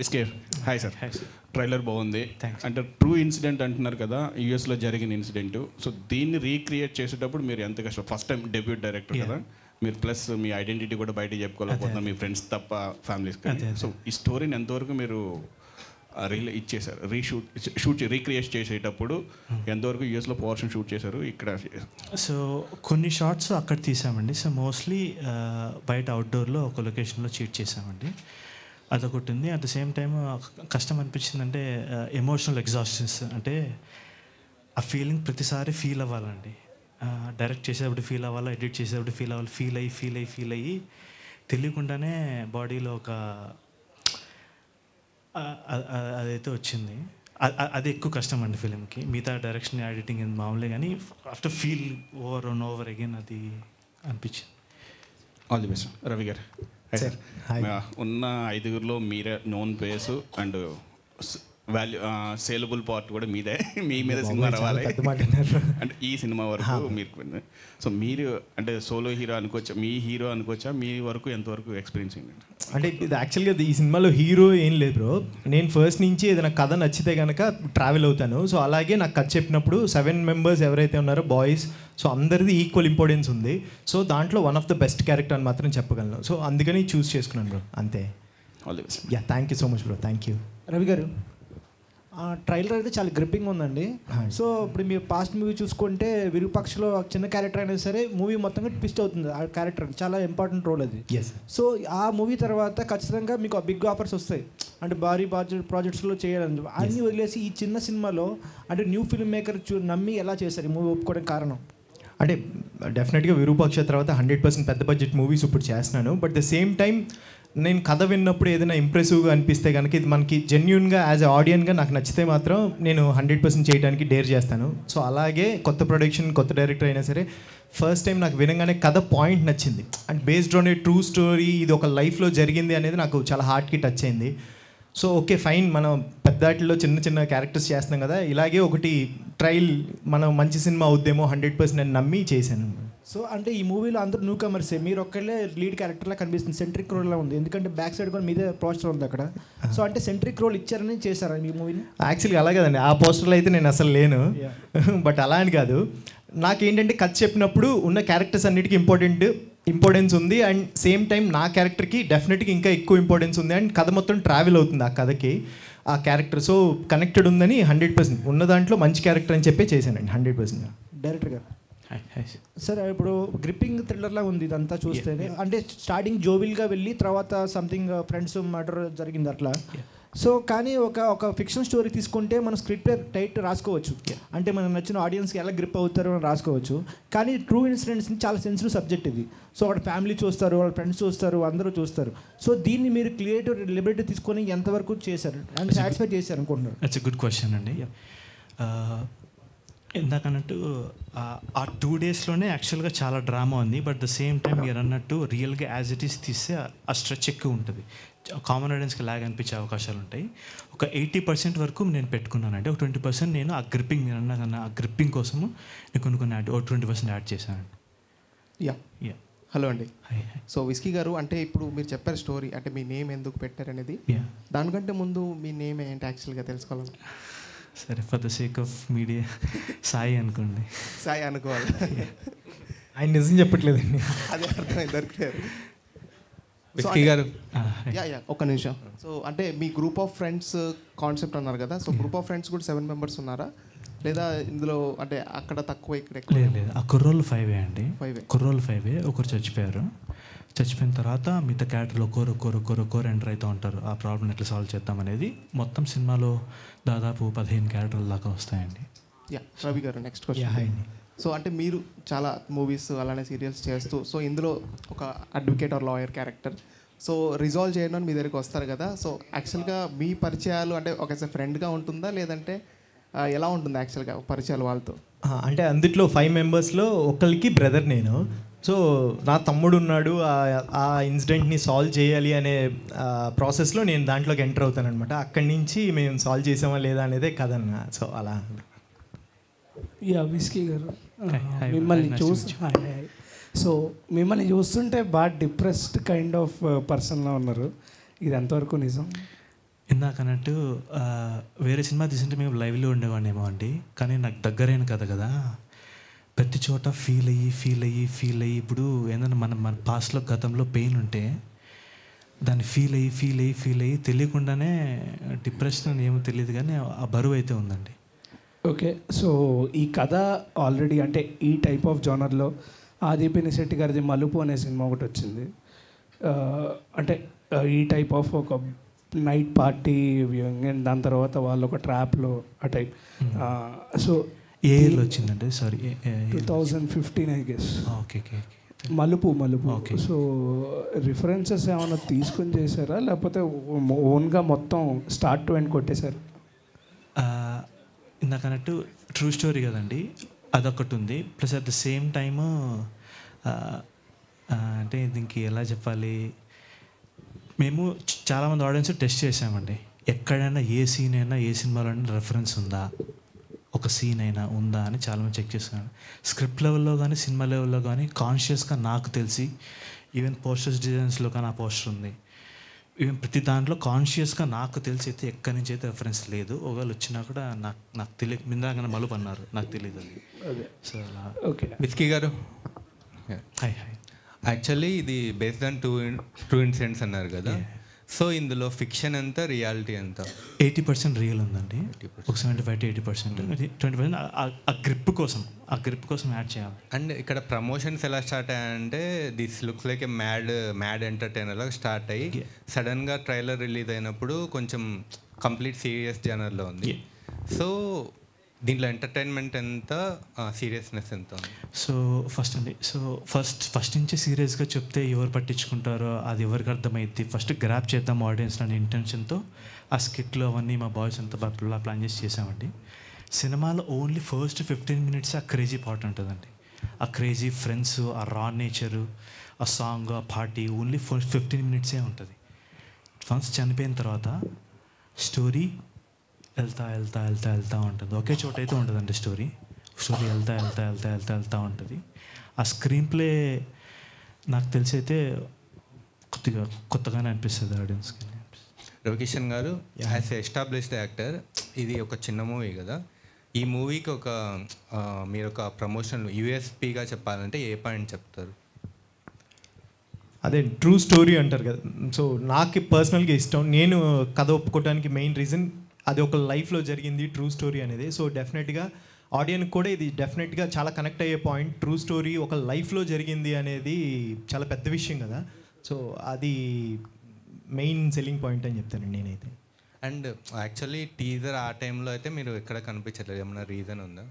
విస్కేర్. Hi sir. ట్రైలర్ బాగుంది. అంటే ట్రూ ఇన్సిడెంట్ అంటున్నారు కదా, యూఎస్లో జరిగిన ఇన్సిడెంట్. సో దీన్ని రీక్రియేట్ చేసేటప్పుడు మీరు ఎంత కష్టం, ఫస్ట్ టైం డెబ్యూట్ డైరెక్టర్ కదా మీరు, ప్లస్ మీ ఐడెంటిటీ కూడా బయట చెప్పుకోలేకపోతున్నారు మీ ఫ్రెండ్స్ తప్ప ఫ్యామిలీస్ కానీ. సో ఈ స్టోరీని ఎంతవరకు మీరు ఇచ్చేసారు, రీక్రియేట్ చేసేటప్పుడు ఎంతవరకు యూఎస్లో పోర్షన్ షూట్ చేశారు, ఇక్కడ? సో కొన్ని షార్ట్స్ అక్కడ తీసామండి. సో మోస్ట్లీ బయట అవుట్డోర్లో ఒక లొకేషన్లో షూట్ చేసామండి. అదొకటి ఉంది. అట్ ద సేమ్ టైమ్ కష్టం అనిపించిందంటే ఎమోషనల్ ఎగ్జాస్షన్స్. అంటే ఆ ఫీలింగ్ ప్రతిసారి ఫీల్ అవ్వాలండి. డైరెక్ట్ చేసేటప్పుడు ఫీల్ అవ్వాలి, ఎడిట్ చేసేటప్పుడు ఫీల్ అవ్వాలి. ఫీల్ అయ్యి తెలియకుండానే బాడీలో ఒక అదైతే వచ్చింది. అది ఎక్కువ కష్టం అండి ఫిలింకి. మిగతా డైరెక్షన్ ఎడిటింగ్ మామూలే కానీ after feel over and over again అది అనిపించింది. All the best. రవి గారు ఉన్న 5గురిలో మీరే known face and value saleable part కూడా మీదే, మీ మీద సినిమా రావాలి అంటే ఈ సినిమా వరకు మీరు. సో మీరు అంటే సోలో హీరో అనుకోవచ్చా, మీ హీరో అనుకోవచ్చా, మీ వరకు ఎంతవరకు ఎక్స్పీరియన్స్ ఏంటంటే? అంటే ఇది యాక్చువల్గా ఈ సినిమాలో హీరో ఏం లేదు బ్రో. నేను ఫస్ట్ నుంచి ఏదైనా కథ నచ్చితే కనుక ట్రావెల్ అవుతాను. సో అలాగే నాకు కథ చెప్పినప్పుడు 7 members ఎవరైతే ఉన్నారో బాయ్స్, సో అందరిది ఈక్వల్ ఇంపార్టెన్స్ ఉంది. సో దాంట్లో one of the best character అని మాత్రం చెప్పగలను. సో అందుకని చూస్ చేసుకున్నాను బ్రో, అంతే. All the best. Yeah, thank you so much bro. Thank you. Ravi గారు, ట్రైలర్ అయితే చాలా గ్రిప్పింగ్ ఉందండి. సో ఇప్పుడు మీరు పాస్ట్ మూవీ చూసుకుంటే విరూపాక్షలో చిన్న క్యారెక్టర్ అయినా సరే మూవీ మొత్తంగా ట్విస్ట్ అవుతుంది. ఆ క్యారెక్టర్ చాలా ఇంపార్టెంట్ రోల్ అది. సో ఆ మూవీ తర్వాత ఖచ్చితంగా మీకు బిగ్ ఆఫర్స్ వస్తాయి, అంటే భారీ ప్రాజెక్ట్స్లో చేయాలని. అన్నీ వదిలేసి ఈ చిన్న సినిమాలో అంటే న్యూ ఫిల్మ్ మేకర్ నమ్మి ఎలా చేశారు ఈ మూవీ ఒప్పుకోవడానికి కారణం? అంటే డెఫినెట్గా విరూపాక్ష తర్వాత 100% పెద్ద బడ్జెట్ మూవీస్ ఇప్పుడు చేస్తున్నాను. బట్ ద సేమ్ టైం నేను కథ విన్నప్పుడు ఏదైనా ఇంప్రెసివ్గా అనిపిస్తే కనుక ఇది మనకి జెన్యున్గా యాజ్ ఎ ఆడియన్గా నాకు నచ్చితే మాత్రం నేను 100% చేయడానికి డేర్ చేస్తాను. సో అలాగే కొత్త ప్రొడక్షన్ కొత్త డైరెక్టర్ అయినా సరే ఫస్ట్ టైం నాకు వినగానే కథ పాయింట్ నచ్చింది and based on a true story, ఇది ఒక లైఫ్లో జరిగింది అనేది నాకు చాలా హార్ట్కి టచ్ అయింది. సో ఓకే ఫైన్, మనం పెద్దాటిలో చిన్న చిన్న క్యారెక్టర్స్ చేస్తున్నాం కదా, ఇలాగే ఒకటి ట్రయల్ మనం మంచి సినిమా అవుద్దేమో 100% నేను నమ్మి చేశాను. సో అంటే ఈ మూవీలో అందరూ న్యూ కమర్సే, మీరు ఒక్కళ్ళే లీడ్ క్యారెక్టర్లా కనిపిస్తుంది, సెంట్రిక్ రోల్లా ఉంది, ఎందుకంటే బ్యాక్ సైడ్ కూడా మీదే పోస్టర్ ఉంది అక్కడ. సో అంటే సెంట్రిక్ రోల్ ఇచ్చారని చేశారా మీ మూవీని? యాక్చువల్గా అలా కదండి, ఆ పోస్టర్లో అయితే నేను అసలు లేను. బట్ అలా అని కాదు, నాకేంటంటే కథ చెప్పినప్పుడు ఉన్న క్యారెక్టర్స్ అన్నిటికీ ఇంపార్టెన్స్ ఉంది అండ్ సేమ్ టైం నా క్యారెక్టర్కి డెఫినెట్గా ఇంకా ఎక్కువ ఇంపార్టెన్స్ ఉంది అండ్ కథ మొత్తం ట్రావెల్ అవుతుంది ఆ కథకి, ఆ క్యారెక్టర్ సో కనెక్టెడ్ ఉందని 100% ఉన్న దాంట్లో మంచి క్యారెక్టర్ అని చెప్పి చేశానండి 100%. డైరెక్టర్ గారు సార్, ఇప్పుడు గ్రిప్పింగ్ థ్రిల్లర్లా ఉంది ఇదంతా చూస్తేనే, అంటే స్టార్టింగ్ జోవిల్గా వెళ్ళి తర్వాత సంథింగ్ ఫ్రెండ్స్ మర్డర్ జరిగింది అట్లా. సో కానీ ఒక ఫిక్షన్ స్టోరీ తీసుకుంటే మనం స్క్రిప్ట్ టైట్ రాసుకోవచ్చు, అంటే మనకు నచ్చిన ఆడియన్స్కి ఎలా గ్రిప్ అవుతారో అని రాసుకోవచ్చు. కానీ ట్రూ ఇన్సిడెంట్స్ని చాలా సెన్సిటివ్ సబ్జెక్ట్ ఇది. సో వాళ్ళ ఫ్యామిలీ చూస్తారు, వాళ్ళ ఫ్రెండ్స్ చూస్తారు, అందరూ చూస్తారు. సో దీన్ని మీరు క్రియేటివ్ లిబర్టీ తీసుకొని ఎంతవరకు చేశారు అండ్ సాటిస్ఫై చేశారు అనుకుంటున్నారు? ఇట్స్ ఎ గుడ్ క్వశ్చన్ అండి. ఇందాకన్నట్టు ఆ 2 డేస్లోనే యాక్చువల్గా చాలా డ్రామా ఉంది, బట్ ద సేమ్ టైం మీరు అన్నట్టు రియల్గా యాజ్ ఇట్ ఈస్ తీస్తే ఆ స్ట్రెచ్ ఎక్కువ ఉంటుంది, కామన్ ఆడియన్స్కి లాగ్ అనిపించే అవకాశాలు ఉంటాయి. ఒక 80% వరకు నేను పెట్టుకున్నానండి, ఒక 20% నేను ఆ గ్రిప్పింగ్, మీరు అన్నా కన్నా ఆ గ్రిప్పింగ్ కోసము నేను కొన్ని ఒక 20% యాడ్ చేశానండి. యా హలో అండి. సో విస్కీ గారు, అంటే ఇప్పుడు మీరు చెప్పారు స్టోరీ, అంటే మీ నేమ్ ఎందుకు పెట్టారనేది, దానికంటే ముందు మీ నేమ్ ఏంటి యాక్చువల్గా తెలుసుకోవాలి. సరే, for the sake of media Sai అనుకోండి. సాయి అనుకోవాలి. ఆయన నిజం చెప్పట్లేదండి. అదే అర్థమైంది, దొరికారు. విస్కీ గారు ఒక్క నిమిషం. సో అంటే మీ గ్రూప్ ఆఫ్ ఫ్రెండ్స్ కాన్సెప్ట్ అన్నారు కదా, సో గ్రూప్ ఆఫ్ ఫ్రెండ్స్ కూడా 7 మెంబర్స్ ఉన్నారా, లేదా ఇందులో అంటే అక్కడ తక్కువ ఇక్కడ ఎక్కువ? లేదు, ఆ కుర్రోళ్ళు 5 అండి. కుర్రోళ్ళు 5, ఒకరు చచ్చిపోయారు. చచ్చిపోయిన తర్వాత మిగతా క్యారెక్టర్లు ఒక్కోరు ఎంటర్ అవుతూ ఉంటారు. ఆ ప్రాబ్లం ఎట్లా సాల్వ్ చేద్దాం అనేది మొత్తం సినిమాలో దాదాపు 15 క్యారెక్టర్ల దాకా వస్తాయండి. రవి గారు, నెక్స్ట్ క్వశ్చన్. సో అంటే మీరు చాలా మూవీస్ అలానే సీరియల్స్ చేస్తూ, సో ఇందులో ఒక advocate or lawyer character, so resolve చేయడం మీ దగ్గరికి వస్తారు కదా, సో యాక్చువల్గా మీ పరిచయాలు అంటే ఒక ఫ్రెండ్గా ఉంటుందా, లేదంటే ఎలా ఉంటుంది యాక్చువల్గా పరిచయాలు వాళ్ళతో? అంటే అందుట్లో 5 మెంబర్స్లో ఒకరికి బ్రదర్ నేను. సో నా తమ్ముడు ఉన్నాడు, ఆ ఇన్సిడెంట్ని సాల్వ్ చేయాలి అనే ప్రాసెస్లో నేను దాంట్లోకి ఎంటర్ అవుతాను అనమాట. అక్కడి నుంచి మేము సాల్వ్ చేసామా లేదా అనేదే కదన్న. సో అలా. విస్కీ గారు, మిమ్మల్ని మిమ్మల్ని చూస్తుంటే బాగా డిప్రెస్డ్ కైండ్ ఆఫ్ పర్సన్లా ఉన్నారు, ఇది ఎంతవరకు నిజం? ఇందాకన్నట్టు వేరే సినిమా తీసుంటే మేము లైవ్లో ఉండేవాడినేమో అండి, కానీ నాకు దగ్గరైన కథ కదా, ప్రతి చోట ఫీల్ అయ్యి ఇప్పుడు ఏంటంటే మన పాస్ట్లో గతంలో పెయిన్ ఉంటే దాన్ని ఫీల్ అయ్యి తెలియకుండానే డిప్రెషన్ అని ఏమో తెలియదు, కానీ ఆ బరువు అయితే ఉందండి. ఓకే, సో ఈ కథ ఆల్రెడీ అంటే ఈ టైప్ ఆఫ్ జోనర్లో ఆది పినిశెట్టి గారిది మలుపు అనే సినిమా ఒకటి వచ్చింది. అంటే ఈ టైప్ ఆఫ్ ఒక నైట్ పార్టీ అండ్ దాని తర్వాత వాళ్ళు ఒక ట్రాప్లో ఆ టైప్. సో ఏ ఇయర్లో వచ్చిందంటే? Sorry, 2015 I guess. ఓకే. మలుపు. సో రిఫరెన్సెస్ ఏమైనా తీసుకొని చేశారా, లేకపోతే ఓన్గా మొత్తం స్టార్ట్ టు ఎండ్ కొట్టేశారు? ఇందాకన్నట్టు ట్రూ స్టోరీ కదండి, అదొకటి ఉంది. Plus at the same time అంటే దీనికి ఎలా చెప్పాలి, మేము చాలామంది ఆడియన్స్ టెస్ట్ చేసామండి, ఎక్కడైనా ఏ సీన్ అయినా ఏ సినిమాలోనైనా రెఫరెన్స్ ఉందా, ఒక సీన్ అయినా ఉందా అని చాలామంది చెక్ చేస్తున్నాను. స్క్రిప్ట్ లెవెల్లో కానీ సినిమా లెవెల్లో కానీ కాన్షియస్గా నాకు తెలిసి ఈవెన్ పోస్టర్స్ డిజైన్స్లో కానీ ఆ పోస్టర్ ఉంది, ఈవెన్ ప్రతి దాంట్లో కాన్షియస్గా నాకు తెలిసి అయితే ఎక్కడి నుంచి అయితే రెఫరెన్స్ లేదు. ఒకవేళ వచ్చినా కూడా నాకు తెలియదు, మిందాకన్నా మలుపు అన్నారు, నాకు తెలియదు అది. సో అలా. ఓకే, విస్కీ గారు. హాయ్. యాక్చువల్లీ ఇది బేస్డ్ ఆన్ ట్రూ ఇన్సిడెంట్స్ అన్నారు కదా, సో ఇందులో ఫిక్షన్ ఎంత, రియాలిటీ ఎంత? 80% రియల్ ఉందండి, ఒక 75 to 80%. 20% ఆ గ్రిప్ కోసం యాడ్ చేయాలి. అండ్ ఇక్కడ ప్రమోషన్స్ ఎలా స్టార్ట్ అయ్యాయంటే this looks like a mad entertainer లాగా స్టార్ట్ అయ్యి సడన్గా ట్రైలర్ రిలీజ్ అయినప్పుడు కొంచెం కంప్లీట్ సీరియస్ జనర్లో ఉంది. సో దీంట్లో ఎంటర్టైన్మెంట్ ఎంత, సీరియస్నెస్ ఎంత ఉంది? సో ఫస్ట్ నుంచి సీరియస్గా చెప్తే ఎవరు పట్టించుకుంటారో అది ఎవరికి అర్థమైద్ది, ఫస్ట్ గ్రాప్ చేద్దాం ఆడియన్స్ అనే ఇంటెన్షన్తో ఆ స్కిట్లు అవన్నీ మా బాయ్స్ అంతా బాగా ప్లాన్ చేసి చేసామండి. సినిమాలో ఓన్లీ ఫస్ట్ 15 minutes ఆ క్రేజీ పార్ట్ ఉంటుందండి. ఆ క్రేజీ ఫ్రెండ్స్, ఆ రా నేచరు, ఆ సాంగ్, ఆ పార్టీ ఓన్లీ ఫస్ట్ 15 minutes ఉంటుంది. వన్స్ చనిపోయిన తర్వాత స్టోరీ వెళ్తా ఉంటుంది. ఒకే చోట అయితే ఉంటుందండి స్టోరీ వెళ్తా ఉంటుంది. ఆ స్క్రీన్ ప్లే నాకు తెలిసి అయితే కొత్తగానే అనిపిస్తుంది ఆడియన్స్కి. రవికిషన్ గారు, యాజ్ ఎస్టాబ్లిష్డ్ యాక్టర్, ఇది ఒక చిన్న మూవీ కదా, ఈ మూవీకి మీరు ఒక ప్రమోషన్ యూఎస్పీగా చెప్పాలంటే ఏ పాయింట్ చెప్తారు? అదే ట్రూ స్టోరీ అంటారు కదా. సో నాకు పర్సనల్గా ఇష్టం. నేను కథ ఒప్పుకోవడానికి మెయిన్ రీజన్ అది ఒక లైఫ్లో జరిగింది ట్రూ స్టోరీ అనేది. సో డెఫినెట్గా ఆడియన్కి కూడా ఇది డెఫినెట్గా చాలా కనెక్ట్ అయ్యే పాయింట్. ట్రూ స్టోరీ ఒక లైఫ్లో జరిగింది అనేది చాలా పెద్ద విషయం కదా. సో అది మెయిన్ సెల్లింగ్ పాయింట్ అని చెప్తానండి నేనైతే. అండ్ యాక్చువల్లీ టీజర్ ఆ టైంలో అయితే మీరు ఎక్కడ కనిపించలేదు, ఏమైనా రీజన్ ఉందా?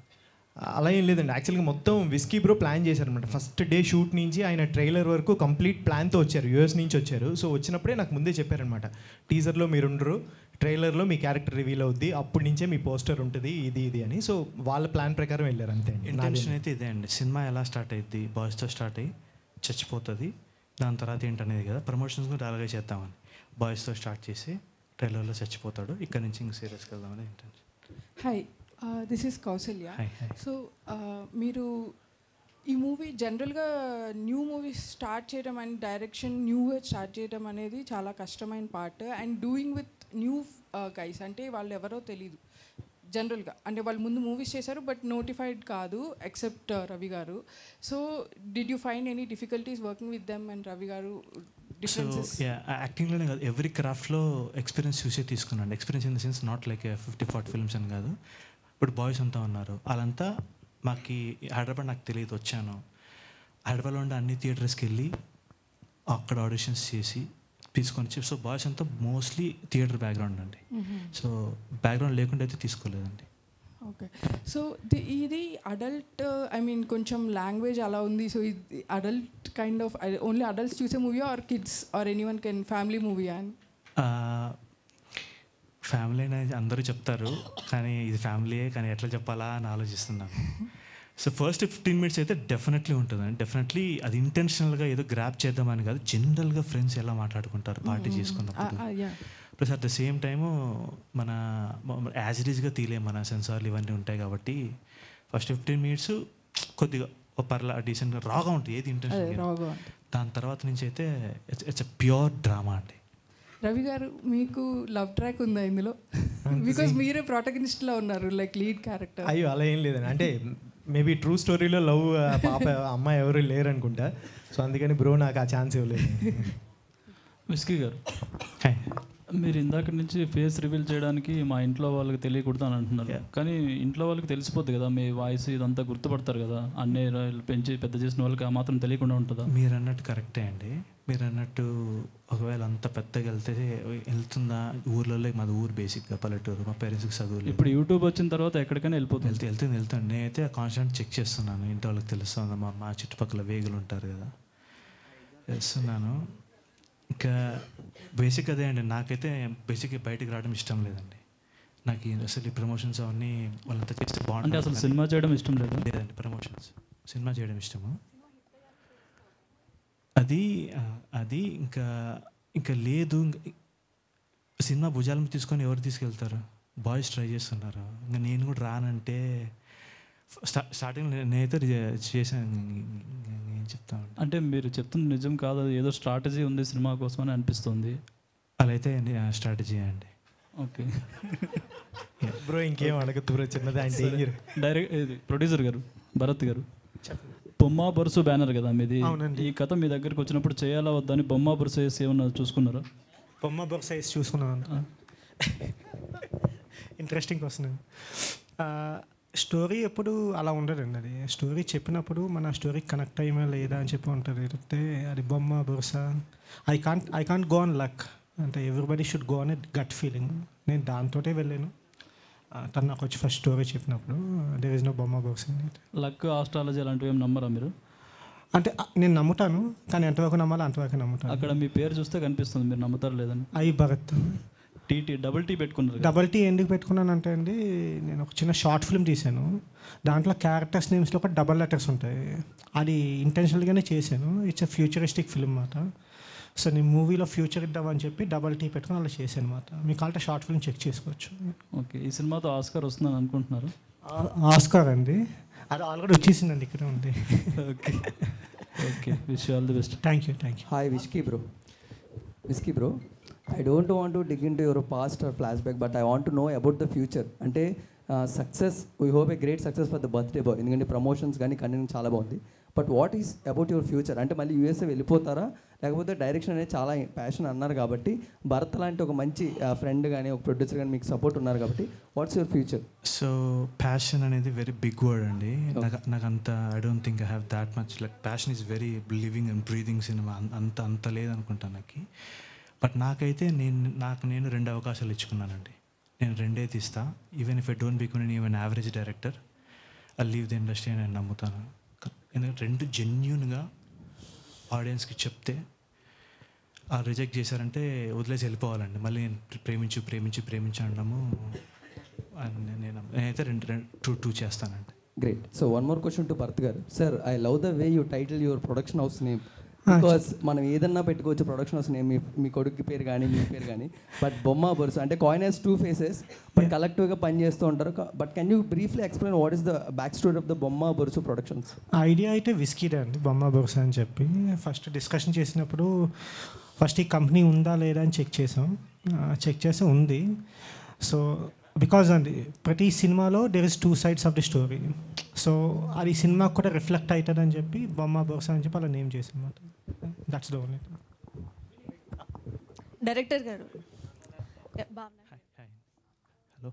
అలా ఏం లేదండి. యాక్చువల్గా మొత్తం విస్కీ బ్రో ప్లాన్ చేశారనమాట. ఫస్ట్ డే షూట్ నుంచి ఆయన ట్రైలర్ వరకు కంప్లీట్ ప్లాన్తో వచ్చారు, యూఎస్ నుంచి వచ్చారు. సో వచ్చినప్పుడే నాకు ముందే చెప్పారనమాట, టీజర్లో మీరు ఉండరు, ట్రైలర్లో మీ క్యారెక్టర్ రివీల్ అవుద్ది, అప్పటి నుంచే మీ పోస్టర్ ఉంటుంది ఇది అని. సో వాళ్ళ ప్లాన్ ప్రకారం వెళ్ళారు అంతే అండి. ఇంటెన్షన్ అయితే ఇదే అండి. సినిమా ఎలా స్టార్ట్ అయ్యింది, బాయ్స్తో స్టార్ట్ అయ్యి చచ్చిపోతుంది, దాని తర్వాత ఏంటనేది కదా, ప్రమోషన్స్ కూడా అలాగే చేద్దామని బాయ్స్తో స్టార్ట్ చేసి ట్రైలర్లో చచ్చిపోతాడు, ఇక్కడ నుంచి ఇంక సీరియస్కి వెళ్దామని intention. Hi, this is Kausalya. So మీరు ఈ మూవీ జనరల్గా న్యూ మూవీ స్టార్ట్ చేయడం అండ్ డైరెక్షన్ న్యూగా స్టార్ట్ చేయడం అనేది చాలా కష్టమైన part. And doing with new guys, అంటే వాళ్ళు ఎవరో తెలీదు జనరల్గా, అంటే వాళ్ళు ముందు మూవీస్ చేశారు బట్ నోటిఫైడ్ కాదు ఎక్సెప్ట్ రవి గారు. So did you find any difficulties working with them and Ravi గారు? సో యాక్టింగ్లోనే కాదు, ఎవ్రీ క్రాఫ్ట్లో ఎక్స్పీరియన్స్ చూసే తీసుకున్నాను. Experience in the sense not like 50-40 films అని కాదు. ఇప్పుడు బాయ్స్ అంతా ఉన్నారు, వాళ్ళంతా మాకు హైదరాబాద్ నాకు తెలియదు, వచ్చాను హైదరాబాద్లో ఉండే అన్ని థియేటర్స్కి వెళ్ళి అక్కడ ఆడిషన్స్ చేసి తీసుకొని వచ్చి. సో బాయ్స్ అంతా మోస్ట్లీ థియేటర్ బ్యాక్గ్రౌండ్ అండి. సో బ్యాక్గ్రౌండ్ లేకుండా అయితే తీసుకోలేదండి. ఓకే. సో ఇది అడల్ట్, ఐ మీన్ కొంచెం లాంగ్వేజ్ అలా ఉంది. సో ఇది adult kind of only adults చూసే movie or kids or anyone can family movie? అని ఫ్యామిలీ అనేది అందరూ చెప్తారు, కానీ ఇది ఫ్యామిలీయే, కానీ ఎట్లా చెప్పాలా అని ఆలోచిస్తున్నాను. సో ఫస్ట్ 15 minutes అయితే డెఫినెట్లీ ఉంటుందండి. డెఫినెట్లీ అది ఇంటెన్షనల్గా ఏదో గ్రాప్ చేద్దామని కాదు, జనరల్గా ఫ్రెండ్స్ ఎలా మాట్లాడుకుంటారు పార్టీ చేసుకున్నప్పుడు. Plus at the same time మన యాజ్ ఇట్ ఈస్గా తీయలేము, మన సెన్సార్లు ఇవన్నీ ఉంటాయి కాబట్టి ఫస్ట్ 15 minutes కొద్దిగా పర్లా డీసెంట్గా రాగా ఉంటుంది ఏది ఇంటెన్షన్. దాని తర్వాత నుంచి అయితే ఇట్స్ ఎ ప్యూర్ డ్రామా అండి. రవి గారు, మీకు లవ్ ట్రాక్ ఉందా ఇందులో? బికాజ్ మీరే ప్రొటగనిస్ట్లో ఉన్నారు, లైక్ లీడ్ క్యారెక్టర్. అయ్యో అలా ఏం లేదండి. అంటే మేబీ ట్రూ స్టోరీలో లవ్ పాప అమ్మాయి ఎవరు లేరు అనుకుంటా. సో అందుకని బ్రో నాకు ఆ ఛాన్స్ ఇవ్వలేదు. విస్కీ గారు, మీరు ఇందాక నుంచి ఫేస్ రివీల్ చేయడానికి మా ఇంట్లో వాళ్ళకి తెలియకూడదు అని అంటున్నారు, కానీ ఇంట్లో వాళ్ళకి తెలిసిపోద్ది కదా, మీ వాయిస్ ఇదంతా గుర్తుపడతారు కదా, అన్నీ పెంచి పెద్ద చేసిన వాళ్ళకి ఆ మాత్రం తెలియకుండా ఉంటుందా? మీరు అన్నట్టు కరెక్టే అండి. మీరు అన్నట్టు ఒకవేళ అంత పెద్దగా వెళ్తుందా ఊర్లలో, మాది ఊరు బేసిక్గా పల్లెటూరు, మా పేరెంట్స్కి చదువులు. ఇప్పుడు యూట్యూబ్ వచ్చిన తర్వాత ఎక్కడికైనా వెళ్ళిపోతుంది. వెళ్తాను. నేనైతే కాన్స్టెంట్ చెక్ చేస్తున్నాను, ఇంటి వాళ్ళకి తెలుస్తుంది, మా చుట్టుపక్కల వేగులు ఉంటారు కదా, చేస్తున్నాను. ఇంకా బేసిక్ అదే అండి, నాకైతే బేసిక్గా బయటకు రావడం ఇష్టం లేదండి. నాకు అసలు ఈ ప్రమోషన్స్ అవన్నీ వాళ్ళంతా చేస్తే బాగుంటుంది. అసలు సినిమా చేయడం ఇష్టం లేదండి, ప్రమోషన్స్ సినిమా చేయడం ఇష్టము. అది ఇంకా లేదు. సినిమా భుజాలను తీసుకొని ఎవరు తీసుకెళ్తారు? బాయ్స్ ట్రై చేస్తున్నారు. ఇంకా నేను కూడా రానంటే స్టార్టింగ్ నేనైతే చేశాను. ఏం చెప్తాను అంటే మీరు చెప్తున్న నిజం కాదు, ఏదో స్ట్రాటజీ ఉంది సినిమా కోసం అని అనిపిస్తుంది. అలా అయితే స్ట్రాటజీ అండి. ఓకే బ్రో, ఇంకేం అడగదు బ్రో, చిన్నది అంటే డైరెక్ట్ ఇది ప్రొడ్యూసర్ గారు భరత్ గారు, బొమ్మ బొరుసు బ్యానర్ కదా మీది. ఈ కథ మీ దగ్గరికి వచ్చినప్పుడు చేయాలా వద్దని బొమ్మ బొరుసు వేసి ఏమన్నా చూసుకున్నారా? బొమ్మ బొరుసు వేసి చూసుకున్నాను. Interesting question. స్టోరీ ఎప్పుడు అలా ఉండదండి. అది స్టోరీ చెప్పినప్పుడు మన స్టోరీకి కనెక్ట్ అయ్యమా లేదా అని చెప్పి ఉంటుంది. అంటే అది బొమ్మ బొరుస, I can't go on luck, అంటే everybody should go on a gut feeling. నేను దాంతోటే వెళ్ళాను. తను నాకు వచ్చి ఫస్ట్ స్టోరీ చెప్పినప్పుడు దేర్ ఇస్ నో బొమ్మ box in it. Luck, astrology అలాంటివి ఏం నమ్మరా మీరు? అంటే నేను నమ్ముతాను, కానీ ఎంతవరకు నమ్మాలో అంతవరకు నమ్ముతాను. అక్కడ మీ పేరు చూస్తే కనిపిస్తుంది, మీరు నమ్ముతారు లేదని. భరత్. డబుల్ టీ పెట్టుకున్నారు. డబుల్ టీ ఎందుకు పెట్టుకున్నానంటే అండి, నేను ఒక చిన్న షార్ట్ ఫిల్మ్ తీశాను. దాంట్లో క్యారెక్టర్స్ నేమ్స్లో ఒక డబల్ లెటర్స్ ఉంటాయి. అది ఇంటెన్షనల్గానే చేశాను. ఇట్స్ ఎ ఫ్యూచరిస్టిక్ ఫిల్మ్ అన్నమాట. సో నేను మూవీలో ఫ్యూచర్ ఇద్దామని చెప్పి డబల్ టీ పెట్టుకుని అలా చేశాను అనమాట. మీకు కావాలంటే షార్ట్ ఫిల్మ్ చెక్ చేసుకోవచ్చు. ఓకే, ఈ సినిమాతో ఆస్కార్ వస్తుందని అనుకుంటున్నారు? ఆస్కార్ అండి, అది ఆల్రెడీ వచ్చేసిందండి, ఇక్కడ ఉంది. Okay okay, wish all the best. Thank you. Hi whisky bro, I don't want to dig into your past or flashback, but I want to know about the future. అంటే success, we hope a great success for the birthday bye, ఎందుకంటే ప్రమోషన్స్ కానీ కంటెంట్ చాలా బాగుంది. But what is about your future? అంటే మళ్ళీ యూఎస్ఏ వెళ్ళిపోతారా, లేకపోతే డైరెక్షన్ అనేది చాలా ప్యాషన్ అన్నారు కాబట్టి, భరత్ లాంటి ఒక మంచి ఫ్రెండ్ కానీ ఒక ప్రొడ్యూసర్ కానీ మీకు సపోర్ట్ ఉన్నారు కాబట్టి, what's your future? So passion అనేది వెరీ బిగ్ వర్డ్ అండి. నాకు అంత I don't think I have that much. Like passion is very living and breathing cinema, అంత లేదనుకుంటాను నాకు. బట్ నాకైతే నేను 2 అవకాశాలు ఇచ్చుకున్నానండి. నేను 2 తీస్తా. Even if I don't become even average director, I leave the industry అని నేను నమ్ముతాను. ఎందుకంటే 2 జెన్యూన్గా ఆడియన్స్కి చెప్తే, ఆ రిజెక్ట్ చేశారంటే వదిలేసి వెళ్ళిపోవాలండి. మళ్ళీ ప్రేమించి అనడము నేనైతే 2 చేస్తానండి. Great. So one more question to Bharat గారు. Sir, I love the way you title your production house name. Because మనం ఏదన్నా పెట్టుకోవచ్చు ప్రొడక్షన్ హౌస్ నేమ్, మీ కొడుకు పేరు కానీ మీ పేరు కానీ. బట్ బొమ్మ బొరుసు అంటే కాయిన్ హెస్ 2 ఫేసెస్, బట్ కలెక్టివ్గా పనిచేస్తూ ఉంటారు. But can you briefly explain what is the back story of the బొమ్మ బొరుసు ప్రొడక్షన్స్? ఐడియా అయితే విస్కీదే అండి, బొమ్మ బొరుసు అని చెప్పి. ఫస్ట్ డిస్కషన్ చేసినప్పుడు ఫస్ట్ ఈ కంపెనీ ఉందా లేదా అని చెక్ చేసి ఉంది. సో బికాజ్ అండి ప్రతి సినిమాలో there is 2 sides of the story. So అది సినిమాకి కూడా రిఫ్లెక్ట్ అవుతుంది అని చెప్పి బొమ్మ బొరుసు అని చెప్పి అలా నేమ్ చేసి అనమాట. That's the only. డైరెక్టర్ గారు హలో,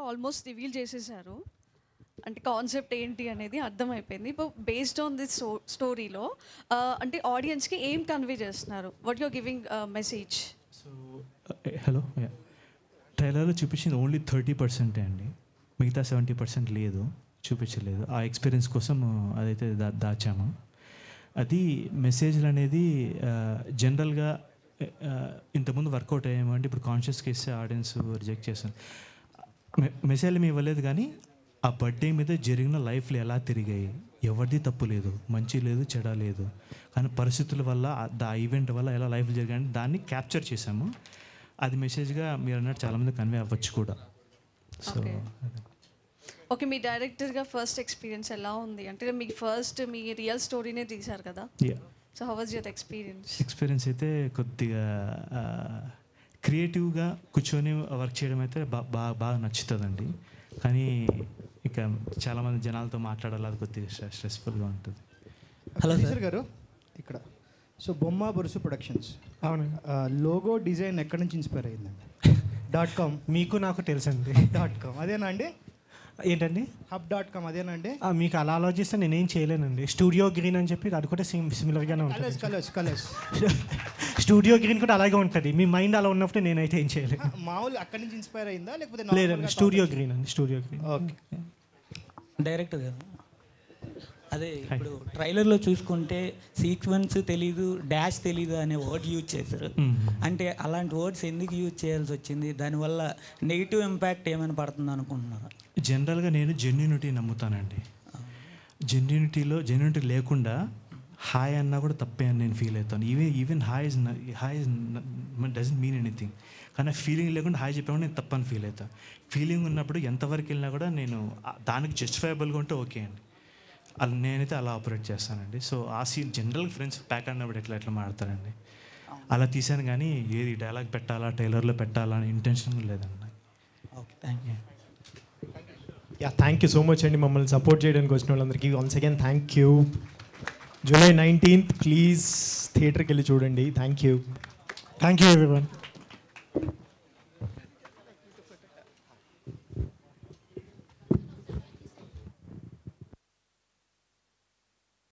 ఆల్మోస్ట్ రివీల్ చేసేసారు. అంటే కాన్సెప్ట్ ఏంటి అనేది అర్థమైపోయింది. ఇప్పుడు బేస్డ్ ఆన్ దిస్ స్టోరీలో అంటే ఆడియన్స్కి ఏం కన్వే చేస్తున్నారు? What your giving message? So hello, ట్రైలర్లో చూపించింది ఓన్లీ 30% అండి. మిగతా 70% చూపించలేదు. ఆ ఎక్స్పీరియన్స్ కోసం అదైతే దాచాము. అది మెసేజ్లు అనేది జనరల్గా ఇంతకుముందు వర్కౌట్ అయ్యామంటే ఇప్పుడు కాన్షియస్గా ఇస్తే ఆడియన్స్ రిజెక్ట్ చేస్తాను. మెసేజ్లు మేము ఇవ్వలేదు, కానీ ఆ బర్త్డే మీద జరిగిన లైఫ్లు ఎలా తిరిగాయి, ఎవరిది తప్పు లేదు, మంచి లేదు, చెడ లేదు, కానీ పరిస్థితుల వల్ల ఆ ఈవెంట్ వల్ల ఎలా లైఫ్లు జరిగాయని దాన్ని క్యాప్చర్ చేసాము. అది మెసేజ్గా మీరు అన్నట్టు చాలామంది కన్వే అవ్వచ్చు కూడా. సో ఓకే, మీ డైరెక్టర్గా ఫస్ట్ ఎక్స్పీరియన్స్ ఎలా ఉంది? అంటే మీకు ఫస్ట్ మీ రియల్ స్టోరీనే తీశారు కదా, so how was your experience? అయితే కొద్దిగా క్రియేటివ్గా కూర్చొని వర్క్ చేయడం అయితే బాగా నచ్చుతుందండి. కానీ ఇక చాలామంది జనాలతో మాట్లాడాలి, అది కొద్దిగా స్ట్రెస్ఫుల్గా ఉంటుంది. హలో సార్ గారు, ఇక్కడ సో బొమ్మ బొరుసు ప్రొడక్షన్స్, అవును, లోగో డిజైన్ ఎక్కడి నుంచి ఇన్స్పైర్ అయ్యిందండి? .com. మీకు నాకు తెలుసండి. .com అదేనా అండి? ఏంటండి? hub.com అదేనా అండి? మీకు అలా ఆలోచిస్తే నేనేం చేయలేనండి. స్టూడియో గ్రీన్ అని చెప్పి అది కూడా సిమిలర్గానే ఉంటుంది. కలర్స్ స్టూడియో గ్రీన్ కూడా అలాగే ఉంటుంది. మీ మైండ్ అలా ఉన్నప్పుడు నేనైతే ఏం చేయలేదు. మామూలు అక్కడి నుంచి ఇన్స్పైర్ అయిందా లేకపోతే? లేదండి, స్టూడియో గ్రీన్ అండి, స్టూడియో గ్రీన్. ఓకే. డైరెక్టర్ గారు, అదే ఇప్పుడు ట్రైలర్లో చూసుకుంటే సీక్వెన్స్ తెలీదు, డాష్ తెలీదు అనే వర్డ్ యూజ్ చేశారు. అంటే అలాంటి వర్డ్స్ ఎందుకు యూజ్ చేయాల్సి వచ్చింది? దానివల్ల నెగిటివ్ ఇంపాక్ట్ ఏమైనా పడుతుంది అనుకుంటున్నారా? జనరల్గా నేను జెన్యూనిటీ నమ్ముతానండి. జెన్యూనిటీ లేకుండా హాయ్ అన్నా కూడా తప్పే అని నేను ఫీల్ అవుతాను. Even hi is doesn't mean anything. కానీ ఫీలింగ్ లేకుండా హాయ్ చెప్పామని నేను తప్పని ఫీల్ అవుతాను. ఫీలింగ్ ఉన్నప్పుడు ఎంతవరకు వెళ్ళినా కూడా నేను దానికి జస్టిఫైబుల్గా ఉంటే ఓకే అండి. అలా నేనైతే అలా ఆపరేట్ చేస్తానండి. సో ఆ సీన్ జనరల్గా ఫ్రెండ్స్ ప్యాక్ అన్నప్పుడు ఎట్లా మాడతారండి, అలా తీసాను. కానీ ఏది డైలాగ్ పెట్టాలా, ట్రైలర్లో పెట్టాలా అని ఇంటెన్షన్ లేదండి. Okay, thank you. Thank you so much అండి మమ్మల్ని సపోర్ట్ చేయడానికి వచ్చిన వాళ్ళందరికీ. Once again thank you. July 19th please థియేటర్కి వెళ్ళి చూడండి. Thank you everyone.